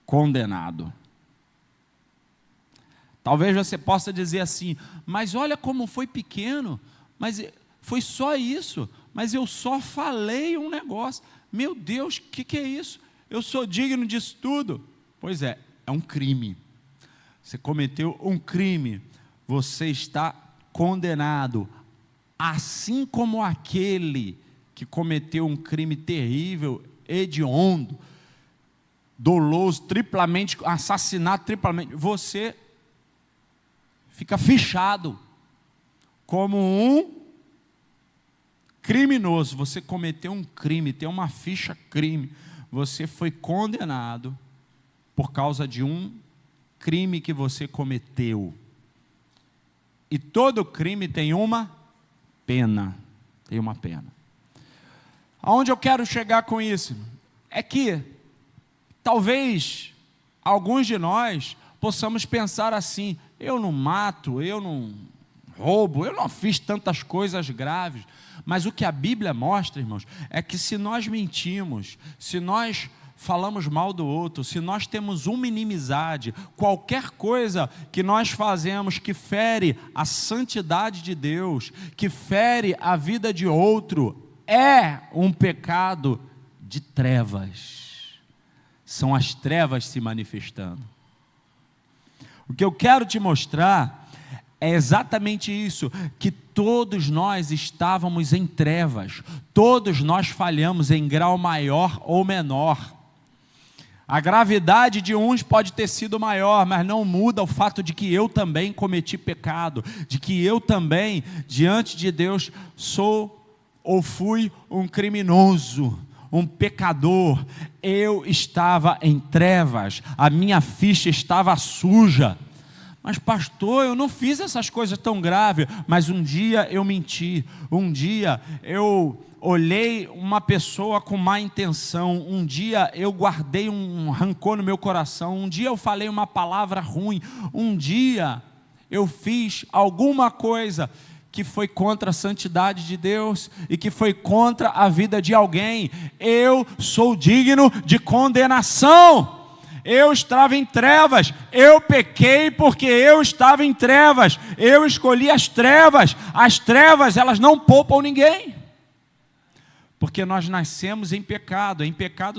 condenado. Talvez você possa dizer assim, mas olha como foi pequeno, mas foi só isso, mas eu só falei um negócio. Meu Deus, o que é isso? Eu sou digno disso tudo? Pois é um crime. Você cometeu um crime, você está condenado, assim como aquele que cometeu um crime terrível, hediondo, doloso, triplamente, assassinato triplamente, você fica fichado como um criminoso. Você cometeu um crime, tem uma ficha crime, você foi condenado por causa de um crime que você cometeu. E todo crime tem uma pena. Tem uma pena. Aonde eu quero chegar com isso? É que talvez alguns de nós possamos pensar assim, eu não mato, eu não roubo, eu não fiz tantas coisas graves. Mas o que a Bíblia mostra, irmãos, é que se nós mentimos, se nós falamos mal do outro, se nós temos uma inimizade, qualquer coisa que nós fazemos que fere a santidade de Deus, que fere a vida de outro, é um pecado de trevas. São as trevas se manifestando. O que eu quero te mostrar é exatamente isso, que todos nós estávamos em trevas, todos nós falhamos em grau maior ou menor. A gravidade de uns pode ter sido maior, mas não muda o fato de que eu também cometi pecado, de que eu também, diante de Deus, sou ou fui um criminoso, um pecador. Eu estava em trevas, a minha ficha estava suja. Mas pastor, eu não fiz essas coisas tão graves, mas um dia eu menti, um dia eu olhei uma pessoa com má intenção, um dia eu guardei um rancor no meu coração, um dia eu falei uma palavra ruim, um dia eu fiz alguma coisa que foi contra a santidade de Deus e que foi contra a vida de alguém. Eu sou digno de condenação. Eu estava em trevas, eu pequei porque eu estava em trevas, eu escolhi as trevas elas não poupam ninguém, porque nós nascemos em pecado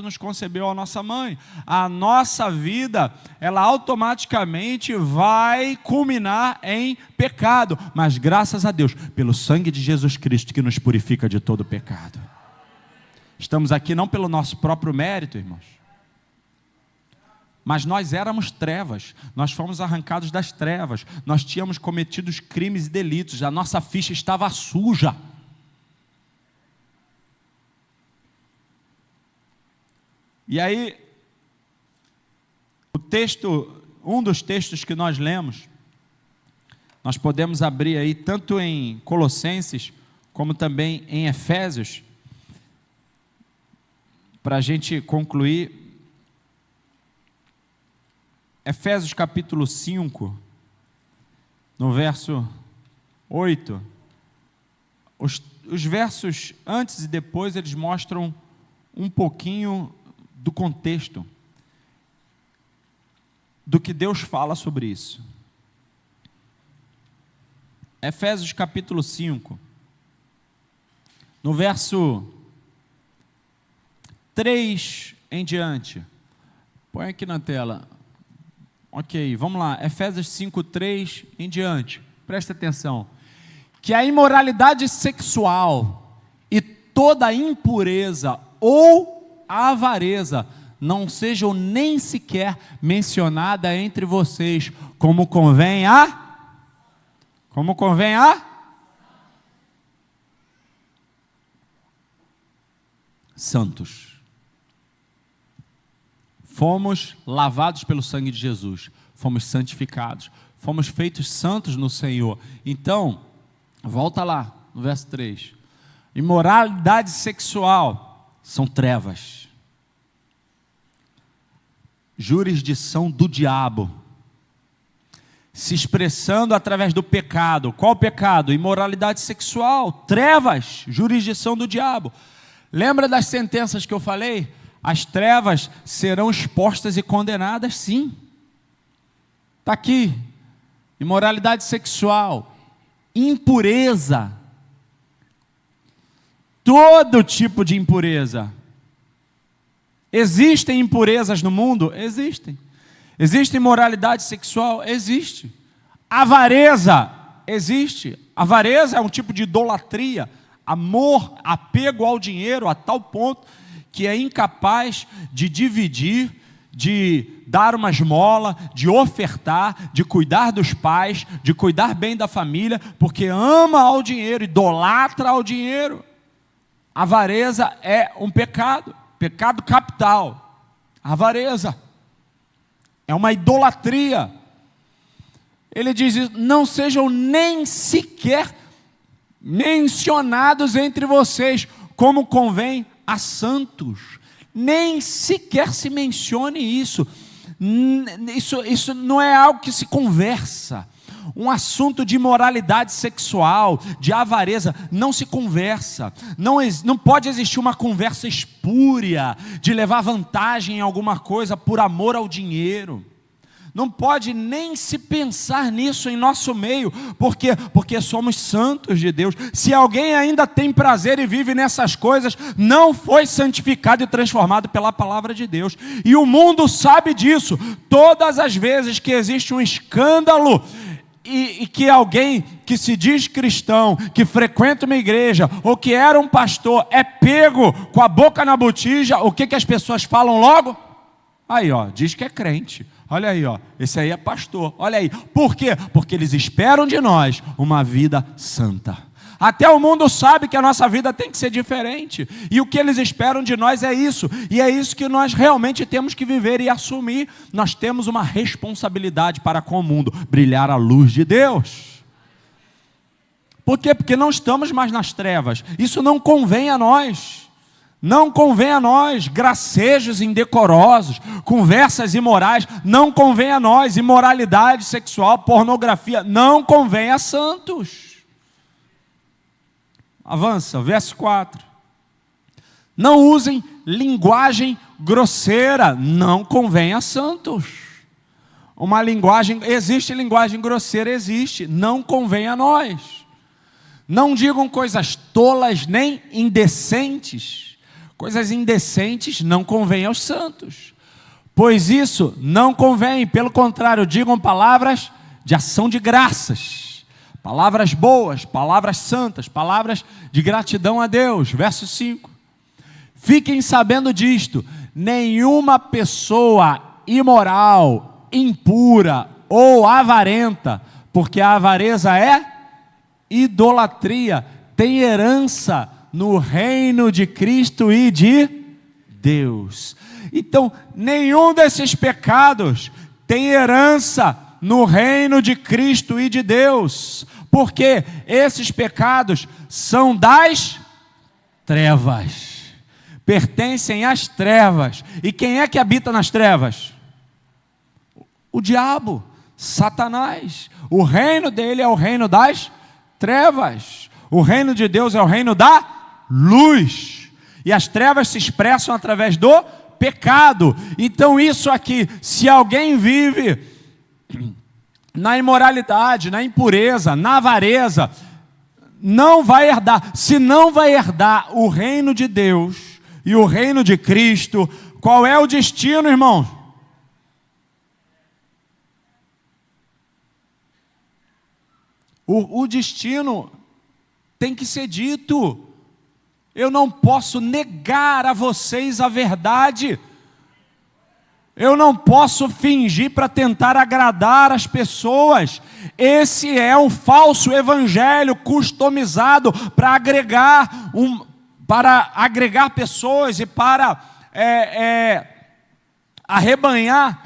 nos concebeu a nossa mãe, a nossa vida, ela automaticamente vai culminar em pecado, mas graças a Deus, pelo sangue de Jesus Cristo que nos purifica de todo pecado. Estamos aqui não pelo nosso próprio mérito, irmãos, mas nós éramos trevas, nós fomos arrancados das trevas, nós tínhamos cometido crimes e delitos, a nossa ficha estava suja. E aí, um dos textos que nós lemos, nós podemos abrir aí tanto em Colossenses, como também em Efésios, para a gente concluir. Efésios capítulo 5, no verso 8, os versos antes e depois, eles mostram um pouquinho do contexto, do que Deus fala sobre isso. Efésios capítulo 5, no verso 3 em diante, põe aqui na tela. Ok, vamos lá, Efésios 5, 3 em diante. presta atenção, que a imoralidade sexual e toda impureza ou avareza não sejam nem sequer mencionadas entre vocês, como convém a santos. Fomos lavados pelo sangue de Jesus, fomos santificados, fomos feitos santos no Senhor. Então, volta lá, no verso 3. Imoralidade sexual são trevas. Jurisdição do diabo. Se expressando através do pecado. Qual pecado? Imoralidade sexual, trevas, jurisdição do diabo. Lembra das sentenças que eu falei? As trevas serão expostas e condenadas, sim. Está aqui. Imoralidade sexual, impureza. Todo tipo de impureza. Existem impurezas no mundo? Existem. Existe imoralidade sexual? Existe. Avareza? Existe. Avareza é um tipo de idolatria, amor, apego ao dinheiro a tal ponto que é incapaz de dividir, de dar uma esmola, de ofertar, de cuidar dos pais, de cuidar bem da família, porque ama ao dinheiro, idolatra ao dinheiro. Avareza é um pecado, pecado capital. Avareza é uma idolatria. Ele diz: não sejam nem sequer mencionados entre vocês, como convém a santos. Nem sequer se mencione isso. Isso não é algo que se conversa. Um assunto de imoralidade sexual, de avareza, não se conversa. Não pode existir uma conversa espúria de levar vantagem em alguma coisa por amor ao dinheiro. Não pode nem se pensar nisso em nosso meio. Por quê? Porque somos santos de Deus. Se alguém ainda tem prazer e vive nessas coisas, não foi santificado e transformado pela palavra de Deus. E o mundo sabe disso. Todas as vezes que existe um escândalo e que alguém que se diz cristão, que frequenta uma igreja ou que era um pastor é pego com a boca na botija, o que as pessoas falam logo? Aí, ó, diz que é crente. Olha aí, ó, esse aí é pastor. Olha aí. Por quê? Porque eles esperam de nós uma vida santa. Até o mundo sabe que a nossa vida tem que ser diferente. E o que eles esperam de nós é isso. E é isso que nós realmente temos que viver e assumir. Nós temos uma responsabilidade para com o mundo. Brilhar a luz de Deus. Por quê? Porque não estamos mais nas trevas. Isso não convém a nós. Não convém a nós, gracejos indecorosos, conversas imorais, não convém a nós, imoralidade sexual, pornografia, não convém a santos. Avança, verso 4. Não usem linguagem grosseira, não convém a santos. Uma linguagem, existe linguagem grosseira, existe, não convém a nós. Não digam coisas tolas nem indecentes. Coisas indecentes não convém aos santos, pois isso não convém. Pelo contrário, digam palavras de ação de graças, palavras boas, palavras santas, palavras de gratidão a Deus. Verso 5. Fiquem sabendo disto: nenhuma pessoa imoral, impura ou avarenta, porque a avareza é idolatria, tem herança no reino de Cristo e de Deus. Então, nenhum desses pecados tem herança no reino de Cristo e de Deus, porque esses pecados são das trevas, pertencem às trevas. E quem é que habita nas trevas? O diabo, Satanás. O reino dele é o reino das trevas. O reino de Deus é o reino da luz, e as trevas se expressam através do pecado. Então isso aqui, se alguém vive na imoralidade, na impureza, na avareza, não vai herdar. Se não vai herdar o reino de Deus e o reino de Cristo, qual é o destino, irmão? O destino tem que ser dito. Eu não posso negar a vocês a verdade. Eu não posso fingir para tentar agradar as pessoas. Esse é um falso evangelho customizado para agregar pessoas e para arrebanhar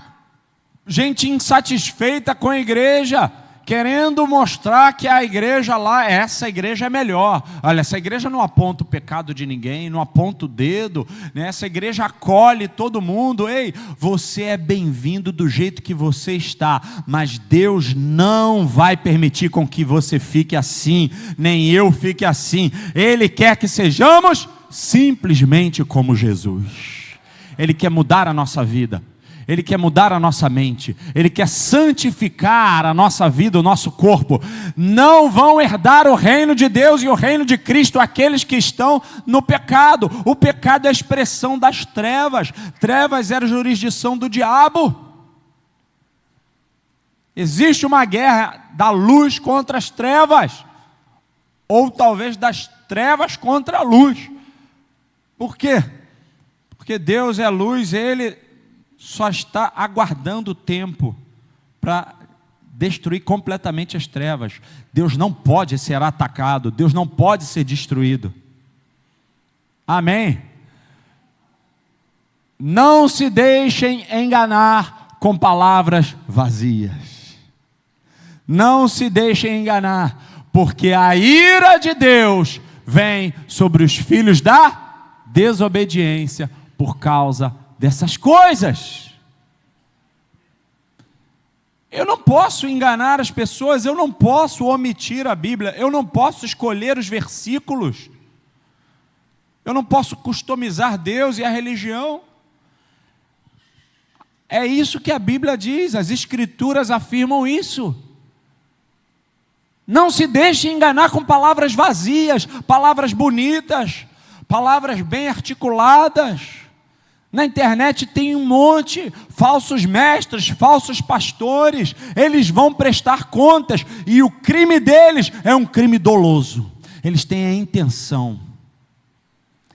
gente insatisfeita com a igreja, querendo mostrar que a igreja lá, essa igreja é melhor. Olha, essa igreja não aponta o pecado de ninguém, não aponta o dedo, né? Essa igreja acolhe todo mundo. Ei, você é bem-vindo do jeito que você está, mas Deus não vai permitir com que você fique assim, nem eu fique assim. Ele quer que sejamos simplesmente como Jesus. Ele quer mudar a nossa vida. Ele quer mudar a nossa mente, Ele quer santificar a nossa vida, o nosso corpo. Não vão herdar o reino de Deus e o reino de Cristo aqueles que estão no pecado. O pecado é a expressão das trevas. Trevas era a jurisdição do diabo. Existe uma guerra da luz contra as trevas, ou talvez das trevas contra a luz. Por quê? Porque Deus é luz, Ele só está aguardando o tempo para destruir completamente as trevas. Deus não pode ser atacado, Deus não pode ser destruído. Amém? Não se deixem enganar com palavras vazias. Não se deixem enganar, porque a ira de Deus vem sobre os filhos da desobediência por causa dessas coisas. Eu não posso enganar as pessoas, eu não posso omitir a Bíblia, eu não posso escolher os versículos, eu não posso customizar Deus e a religião. É isso que a Bíblia diz, as Escrituras afirmam isso. Não se deixe enganar com palavras vazias, palavras bonitas, palavras bem articuladas. Na internet tem um monte, falsos mestres, falsos pastores, eles vão prestar contas, e o crime deles é um crime doloso. Eles têm a intenção,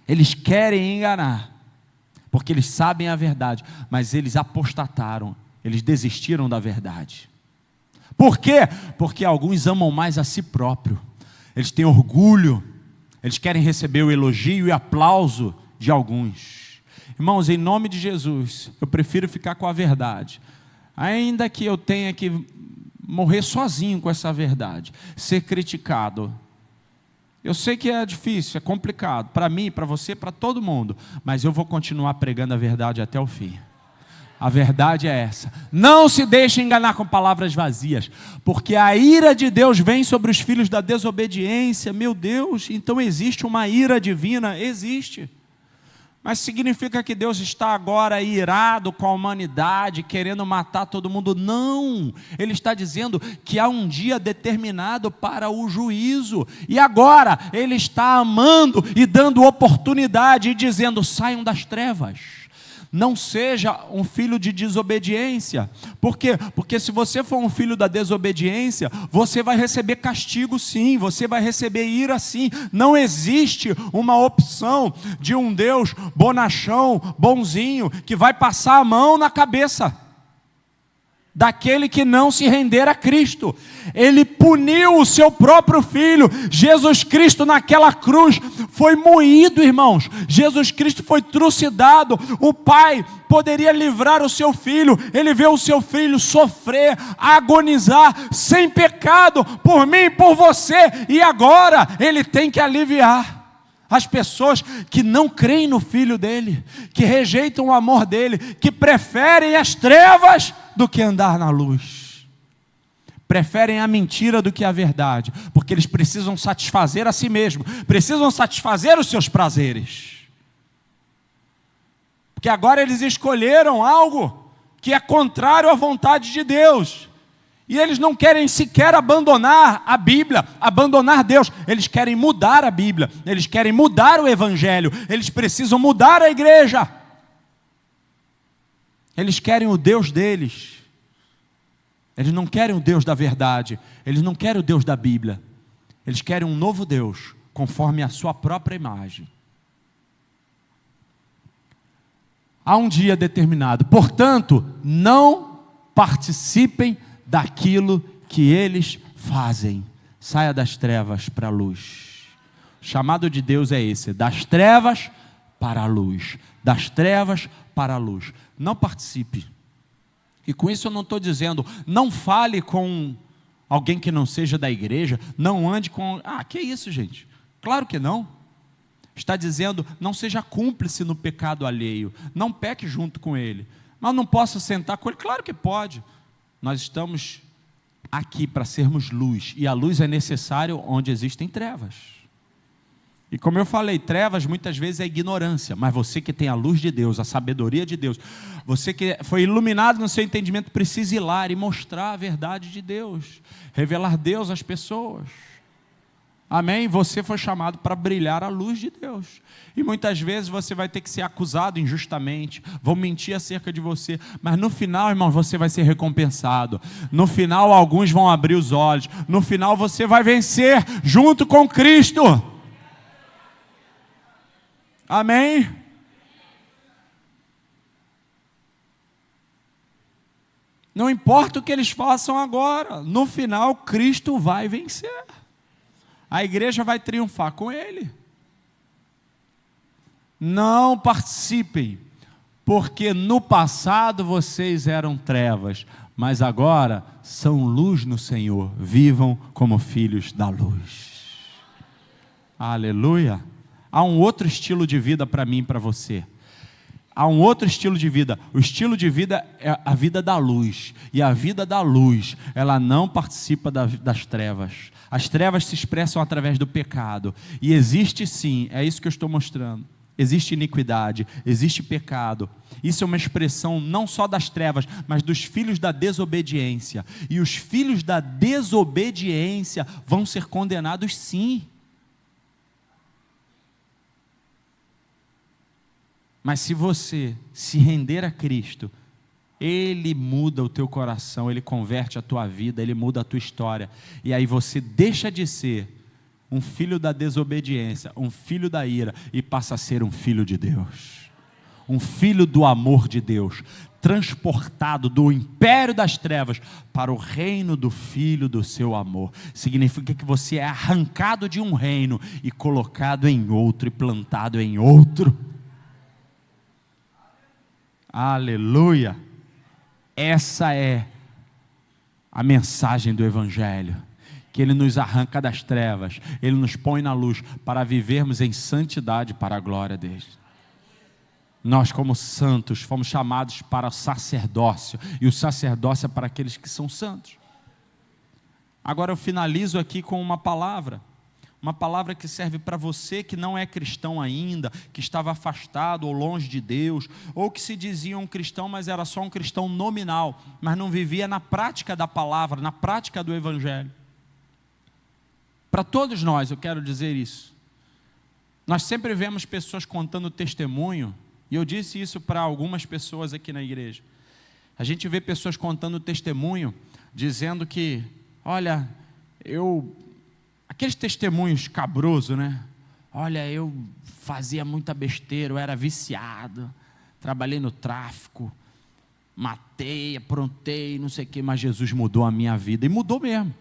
eles querem enganar, porque eles sabem a verdade, mas eles apostataram, eles desistiram da verdade. Por quê? Porque alguns amam mais a si próprio, eles têm orgulho, eles querem receber o elogio e aplauso de alguns. Irmãos, em nome de Jesus, eu prefiro ficar com a verdade, ainda que eu tenha que morrer sozinho com essa verdade, ser criticado. Eu sei que é difícil, é complicado, para mim, para você, para todo mundo, mas eu vou continuar pregando a verdade até o fim. A verdade é essa. Não se deixe enganar com palavras vazias, porque a ira de Deus vem sobre os filhos da desobediência. Meu Deus, então existe uma ira divina? Existe. Mas significa que Deus está agora irado com a humanidade, querendo matar todo mundo? Não, Ele está dizendo que há um dia determinado para o juízo, e agora Ele está amando e dando oportunidade e dizendo: saiam das trevas. Não seja um filho de desobediência. Por quê? Porque se você for um filho da desobediência, você vai receber castigo sim, você vai receber ira sim. Não existe uma opção de um Deus bonachão, bonzinho, que vai passar a mão na cabeça daquele que não se render a Cristo. Ele puniu o seu próprio Filho. Jesus Cristo naquela cruz foi moído, irmãos. Jesus Cristo foi trucidado. O Pai poderia livrar o seu Filho. Ele vê o seu Filho sofrer, agonizar, sem pecado, por mim e por você. E agora Ele tem que aliviar as pessoas que não creem no Filho dele, que rejeitam o amor dele, que preferem as trevas do que andar na luz, preferem a mentira do que a verdade, porque eles precisam satisfazer a si mesmos, precisam satisfazer os seus prazeres, porque agora eles escolheram algo que é contrário à vontade de Deus. E eles não querem sequer abandonar a Bíblia, abandonar Deus. Eles querem mudar a Bíblia, eles querem mudar o Evangelho, eles precisam mudar a igreja. Eles querem o Deus deles. Eles não querem o Deus da verdade, eles não querem o Deus da Bíblia, eles querem um novo Deus, conforme a sua própria imagem. Há um dia determinado, portanto, não participem daquilo que eles fazem. Saia das trevas para a luz. O chamado de Deus é esse, das trevas para a luz, das trevas para a luz. Não participe. E com isso eu não estou dizendo, não fale com alguém que não seja da igreja, não ande com... que isso, gente? Claro que não. Está dizendo, não seja cúmplice no pecado alheio, não peque junto com ele. Mas não posso sentar com ele? Claro que pode. Nós estamos aqui para sermos luz, e a luz é necessária onde existem trevas. E como eu falei, trevas muitas vezes é ignorância, mas você que tem a luz de Deus, a sabedoria de Deus, você que foi iluminado no seu entendimento, precisa ir lá e mostrar a verdade de Deus, revelar Deus às pessoas. Amém? Você foi chamado para brilhar a luz de Deus. E muitas vezes você vai ter que ser acusado injustamente, vão mentir acerca de você, mas no final, irmão, você vai ser recompensado. No final, alguns vão abrir os olhos. No final, você vai vencer junto com Cristo. Amém? Não importa o que eles façam agora, no final, Cristo vai vencer. A igreja vai triunfar com ele. Não participem, porque no passado vocês eram trevas, mas agora são luz no Senhor. Vivam como filhos da luz. Aleluia. Há um outro estilo de vida para mim e para você. Há um outro estilo de vida. O estilo de vida é a vida da luz. E a vida da luz, ela não participa das trevas. As trevas se expressam através do pecado. E existe sim, é isso que eu estou mostrando. Existe iniquidade, existe pecado. Isso é uma expressão não só das trevas, mas dos filhos da desobediência. E os filhos da desobediência vão ser condenados sim. Mas se você se render a Cristo, Ele muda o teu coração, Ele converte a tua vida, Ele muda a tua história. E aí você deixa de ser um filho da desobediência, um filho da ira, e passa a ser um filho de Deus. Um filho do amor de Deus, transportado do império das trevas para o reino do Filho do seu amor. Significa que você é arrancado de um reino e colocado em outro, e plantado em outro. Aleluia! Essa é a mensagem do Evangelho, que Ele nos arranca das trevas, Ele nos põe na luz, para vivermos em santidade para a glória dEle. Nós como santos, fomos chamados para o sacerdócio, e o sacerdócio é para aqueles que são santos. Agora eu finalizo aqui com uma palavra que serve para você que não é cristão ainda, que estava afastado ou longe de Deus, ou que se dizia um cristão, mas era só um cristão nominal, mas não vivia na prática da palavra, na prática do Evangelho. Para todos nós, eu quero dizer isso. Nós sempre vemos pessoas contando testemunho, e eu disse isso para algumas pessoas aqui na igreja. A gente vê pessoas contando testemunho, dizendo que, olha, aqueles testemunhos cabrosos, né? Olha, eu fazia muita besteira, eu era viciado, trabalhei no tráfico, matei, aprontei, não sei o que, mas Jesus mudou a minha vida, e mudou mesmo.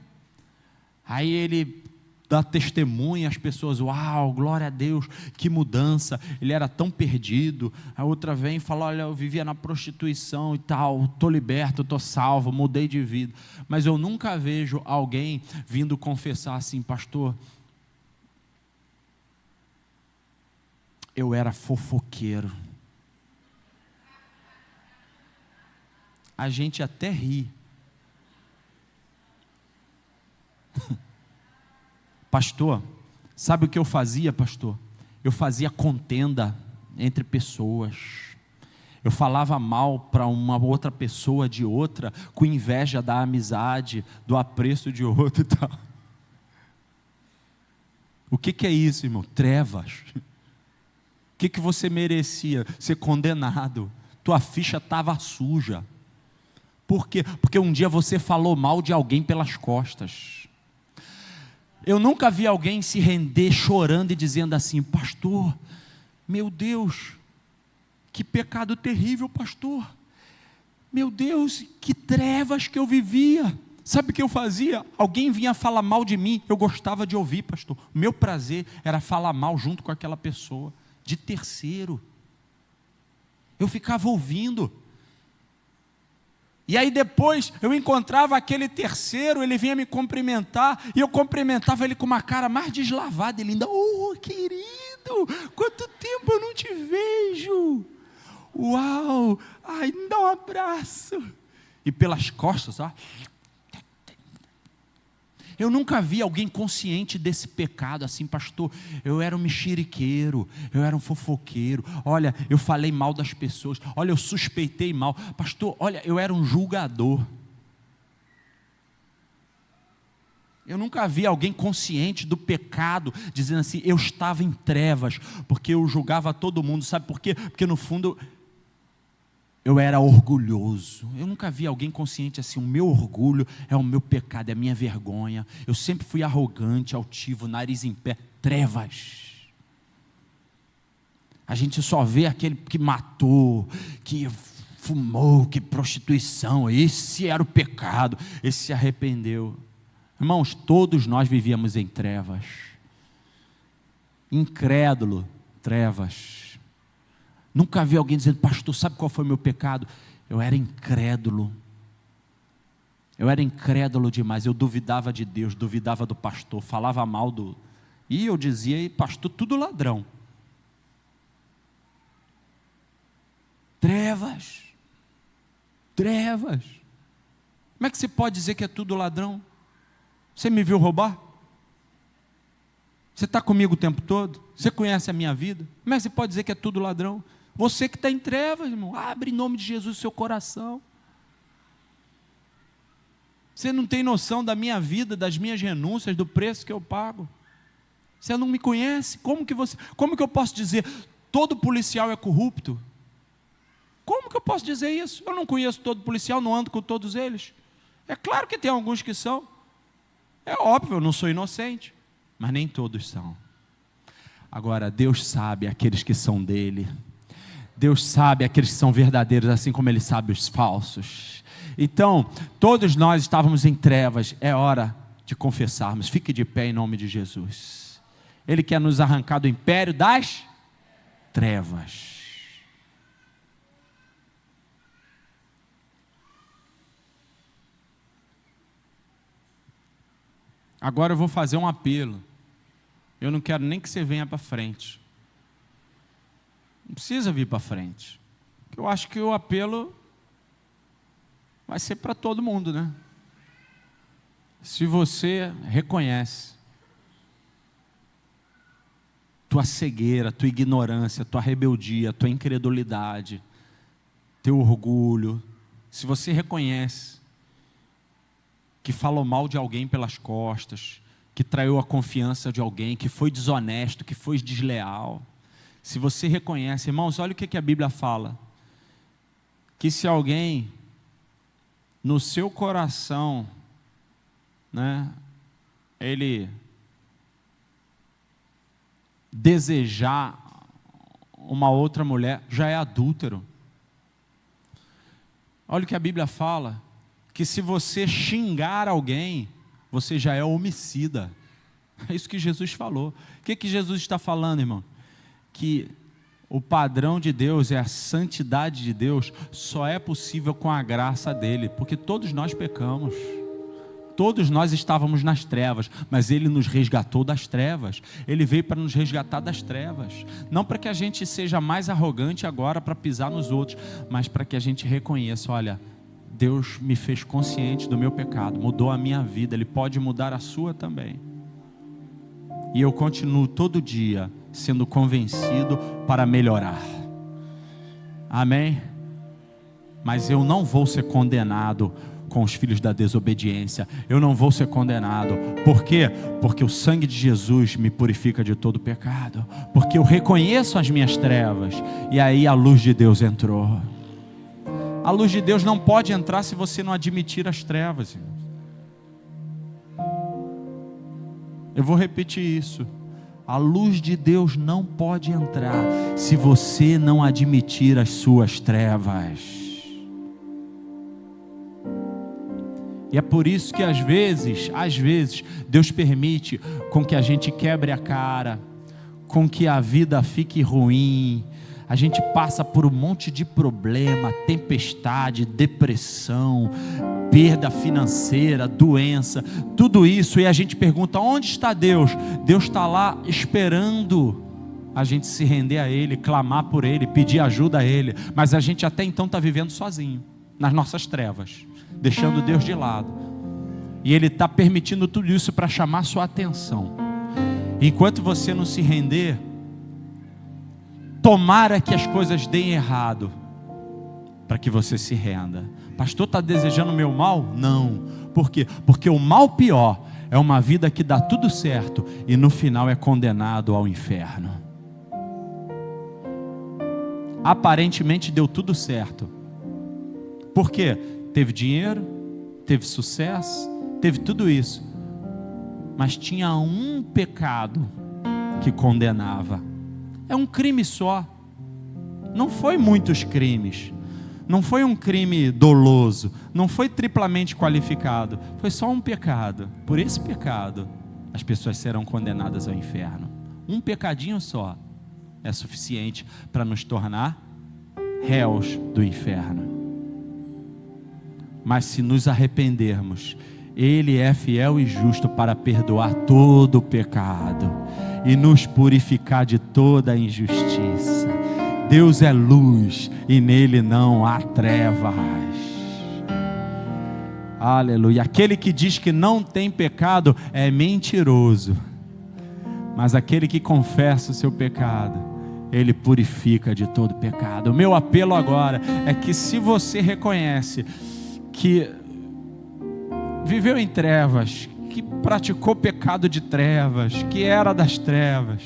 Aí ele dá testemunho, as pessoas, uau, glória a Deus, que mudança, ele era tão perdido. A outra vem e fala, olha, eu vivia na prostituição e tal, estou liberto, estou salvo, mudei de vida. Mas eu nunca vejo alguém vindo confessar assim, pastor, eu era fofoqueiro. A gente até ri. Pastor, sabe o que eu fazia, pastor? Eu fazia contenda entre pessoas. Eu falava mal para uma outra pessoa de outra, com inveja da amizade, do apreço de outro e tal. O que é isso, irmão? Trevas. O que você merecia? Ser condenado. Tua ficha estava suja. Por quê? Porque um dia você falou mal de alguém pelas costas. Eu nunca vi alguém se render chorando e dizendo assim: pastor, meu Deus, que pecado terrível, pastor. Meu Deus, que trevas que eu vivia. Sabe o que eu fazia? Alguém vinha falar mal de mim, eu gostava de ouvir, pastor. O meu prazer era falar mal junto com aquela pessoa, de terceiro. Eu ficava ouvindo. E aí depois eu encontrava aquele terceiro, ele vinha me cumprimentar, e eu cumprimentava ele com uma cara mais deslavada, ele ainda: oh, querido, quanto tempo eu não te vejo. Uau, ai, me dá um abraço. E pelas costas, ó. Eu nunca vi alguém consciente desse pecado assim: pastor, eu era um mexeriqueiro, eu era um fofoqueiro, olha, eu falei mal das pessoas, olha, eu suspeitei mal, pastor, olha, eu era um julgador. Eu nunca vi alguém consciente do pecado, dizendo assim: eu estava em trevas, porque eu julgava todo mundo. Sabe por quê? Porque no fundo eu era orgulhoso. Eu nunca vi alguém consciente assim: o meu orgulho é o meu pecado, é a minha vergonha. Eu sempre fui arrogante, altivo, nariz em pé. Trevas. A gente só vê aquele que matou, que fumou, que prostituição. Esse era o pecado, esse se arrependeu. Irmãos, todos nós vivíamos em trevas. Incrédulo, trevas. Nunca vi alguém dizendo: pastor, sabe qual foi o meu pecado? Eu era incrédulo. Eu era incrédulo demais. Eu duvidava de Deus, duvidava do pastor, falava mal do... E eu dizia: pastor, tudo ladrão. Trevas. Trevas. Como é que você pode dizer que é tudo ladrão? Você me viu roubar? Você está comigo o tempo todo? Você conhece a minha vida? Como é que você pode dizer que é tudo ladrão? Você que está em trevas, irmão, abre em nome de Jesus o seu coração. Você não tem noção da minha vida, das minhas renúncias, do preço que eu pago. Você não me conhece. Como que eu posso dizer todo policial é corrupto? Como que eu posso dizer isso? Eu não conheço todo policial, não ando com todos eles. É claro que tem alguns que são. É óbvio, eu não sou inocente, mas nem todos são. Agora, Deus sabe aqueles que são dele. Deus sabe aqueles que são verdadeiros, assim como Ele sabe os falsos. Então, todos nós estávamos em trevas. É hora de confessarmos. Fique de pé em nome de Jesus. Ele quer nos arrancar do império das trevas. Agora eu vou fazer um apelo. Eu não quero nem que você venha para frente. Não precisa vir para frente. Eu acho que o apelo vai ser para todo mundo, né? Se você reconhece tua cegueira, tua ignorância, tua rebeldia, tua incredulidade, teu orgulho, se você reconhece que falou mal de alguém pelas costas, que traiu a confiança de alguém, que foi desonesto, que foi desleal, se você reconhece, irmãos, olha o que a Bíblia fala, que se alguém no seu coração, né, ele desejar uma outra mulher, já é adúltero. Olha o que a Bíblia fala, que se você xingar alguém, você já é homicida. É isso que Jesus falou. O que Jesus está falando, irmão? Que o padrão de Deus é a santidade de Deus, só é possível com a graça dele, porque todos nós pecamos. Todos nós estávamos nas trevas, mas Ele nos resgatou das trevas. Ele veio para nos resgatar das trevas. Não para que a gente seja mais arrogante agora para pisar nos outros, mas para que a gente reconheça, olha, Deus me fez consciente do meu pecado, mudou a minha vida, Ele pode mudar a sua também. E eu continuo todo dia sendo convencido para melhorar. Amém? Mas eu não vou ser condenado com os filhos da desobediência. Eu não vou ser condenado. Por quê? Porque o sangue de Jesus me purifica de todo pecado. Porque eu reconheço as minhas trevas. E aí a luz de Deus entrou. A luz de Deus não pode entrar se você não admitir as trevas, irmãos. Eu vou repetir isso. A luz de Deus não pode entrar se você não admitir as suas trevas. E é por isso que às vezes, Deus permite com que a gente quebre a cara, com que a vida fique ruim. A gente passa por um monte de problema, tempestade, depressão, perda financeira, doença, tudo isso, e a gente pergunta: onde está Deus? Deus está lá esperando a gente se render a Ele, clamar por Ele, pedir ajuda a Ele, mas a gente até então está vivendo sozinho, nas nossas trevas, deixando Deus de lado, e Ele está permitindo tudo isso para chamar sua atenção. Enquanto você não se render, tomara que as coisas deem errado, para que você se renda. Pastor, está desejando o meu mal? Não. Por quê? Porque o mal pior é uma vida que dá tudo certo e no final é condenado ao inferno. Aparentemente deu tudo certo. Por quê? Teve dinheiro, teve sucesso, teve tudo isso, mas tinha um pecado que condenava. É um crime só. Não foi muitos crimes. Não foi um crime doloso. Não foi triplamente qualificado. Foi só um pecado. Por esse pecado, as pessoas serão condenadas ao inferno. Um pecadinho só é suficiente para nos tornar réus do inferno. Mas se nos arrependermos, Ele é fiel e justo para perdoar todo o pecado e nos purificar de toda a injustiça. Deus é luz e nele não há trevas. Aleluia. Aquele que diz que não tem pecado é mentiroso, mas aquele que confessa o seu pecado, Ele purifica de todo pecado. O meu apelo agora é que, se você reconhece que viveu em trevas, que praticou pecado de trevas, que era das trevas,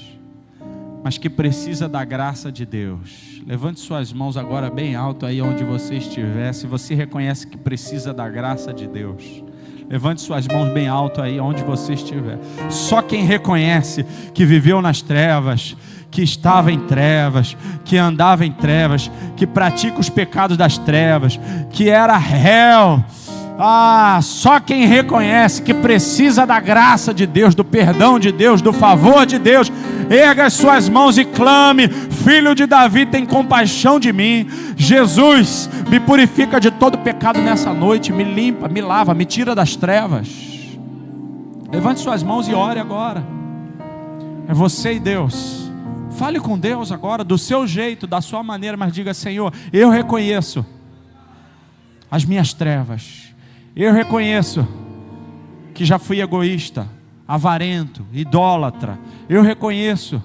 mas que precisa da graça de Deus, levante suas mãos agora bem alto aí onde você estiver. Se você reconhece que precisa da graça de Deus, levante suas mãos bem alto aí onde você estiver. Só quem reconhece que viveu nas trevas, que estava em trevas, que andava em trevas, que pratica os pecados das trevas, que era réu. Só quem reconhece que precisa da graça de Deus, do perdão de Deus, do favor de Deus, erga as suas mãos e clame: Filho de Davi, tem compaixão de mim. Jesus, me purifica de todo pecado nessa noite, me limpa, me lava, me tira das trevas. Levante suas mãos e ore agora. É você e Deus. Fale com Deus agora, do seu jeito, da sua maneira, mas diga: Senhor, eu reconheço as minhas trevas. Eu reconheço que já fui egoísta, avarento, idólatra. Eu reconheço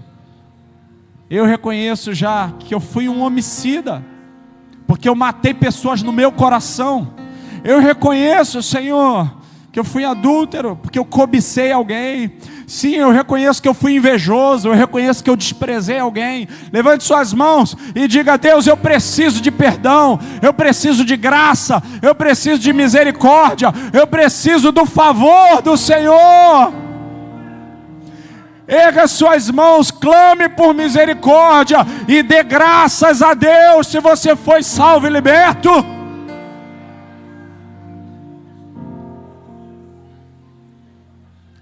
já que eu fui um homicida, porque eu matei pessoas no meu coração. Eu reconheço, Senhor, que eu fui adúltero, porque eu cobicei alguém. Sim, eu reconheço que eu fui invejoso, eu reconheço que eu desprezei alguém. Levante suas mãos e diga: Deus, eu preciso de perdão, eu preciso de graça, eu preciso de misericórdia, eu preciso do favor do Senhor. Erga suas mãos, clame por misericórdia e dê graças a Deus se você foi salvo e liberto.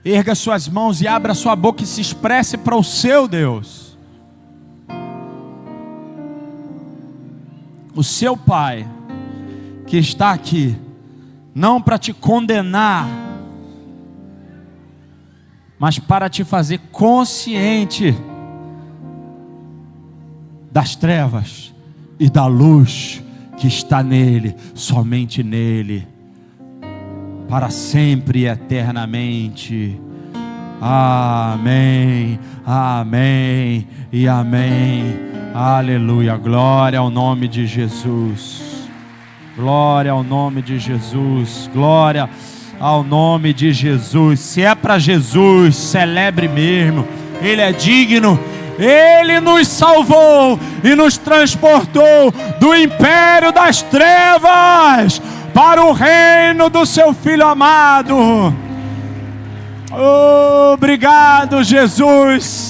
Erga suas mãos e abra sua boca e se expresse para o seu Deus. O seu Pai, que está aqui, não para te condenar, mas para te fazer consciente das trevas e da luz que está nele, somente nele, para sempre e eternamente. Amém, amém e amém. Aleluia, glória ao nome de Jesus. Glória ao nome de Jesus. Glória ao nome de Jesus. Se é para Jesus, celebre mesmo. Ele é digno, Ele nos salvou e nos transportou do império das trevas para o reino do seu Filho amado. Obrigado, Jesus.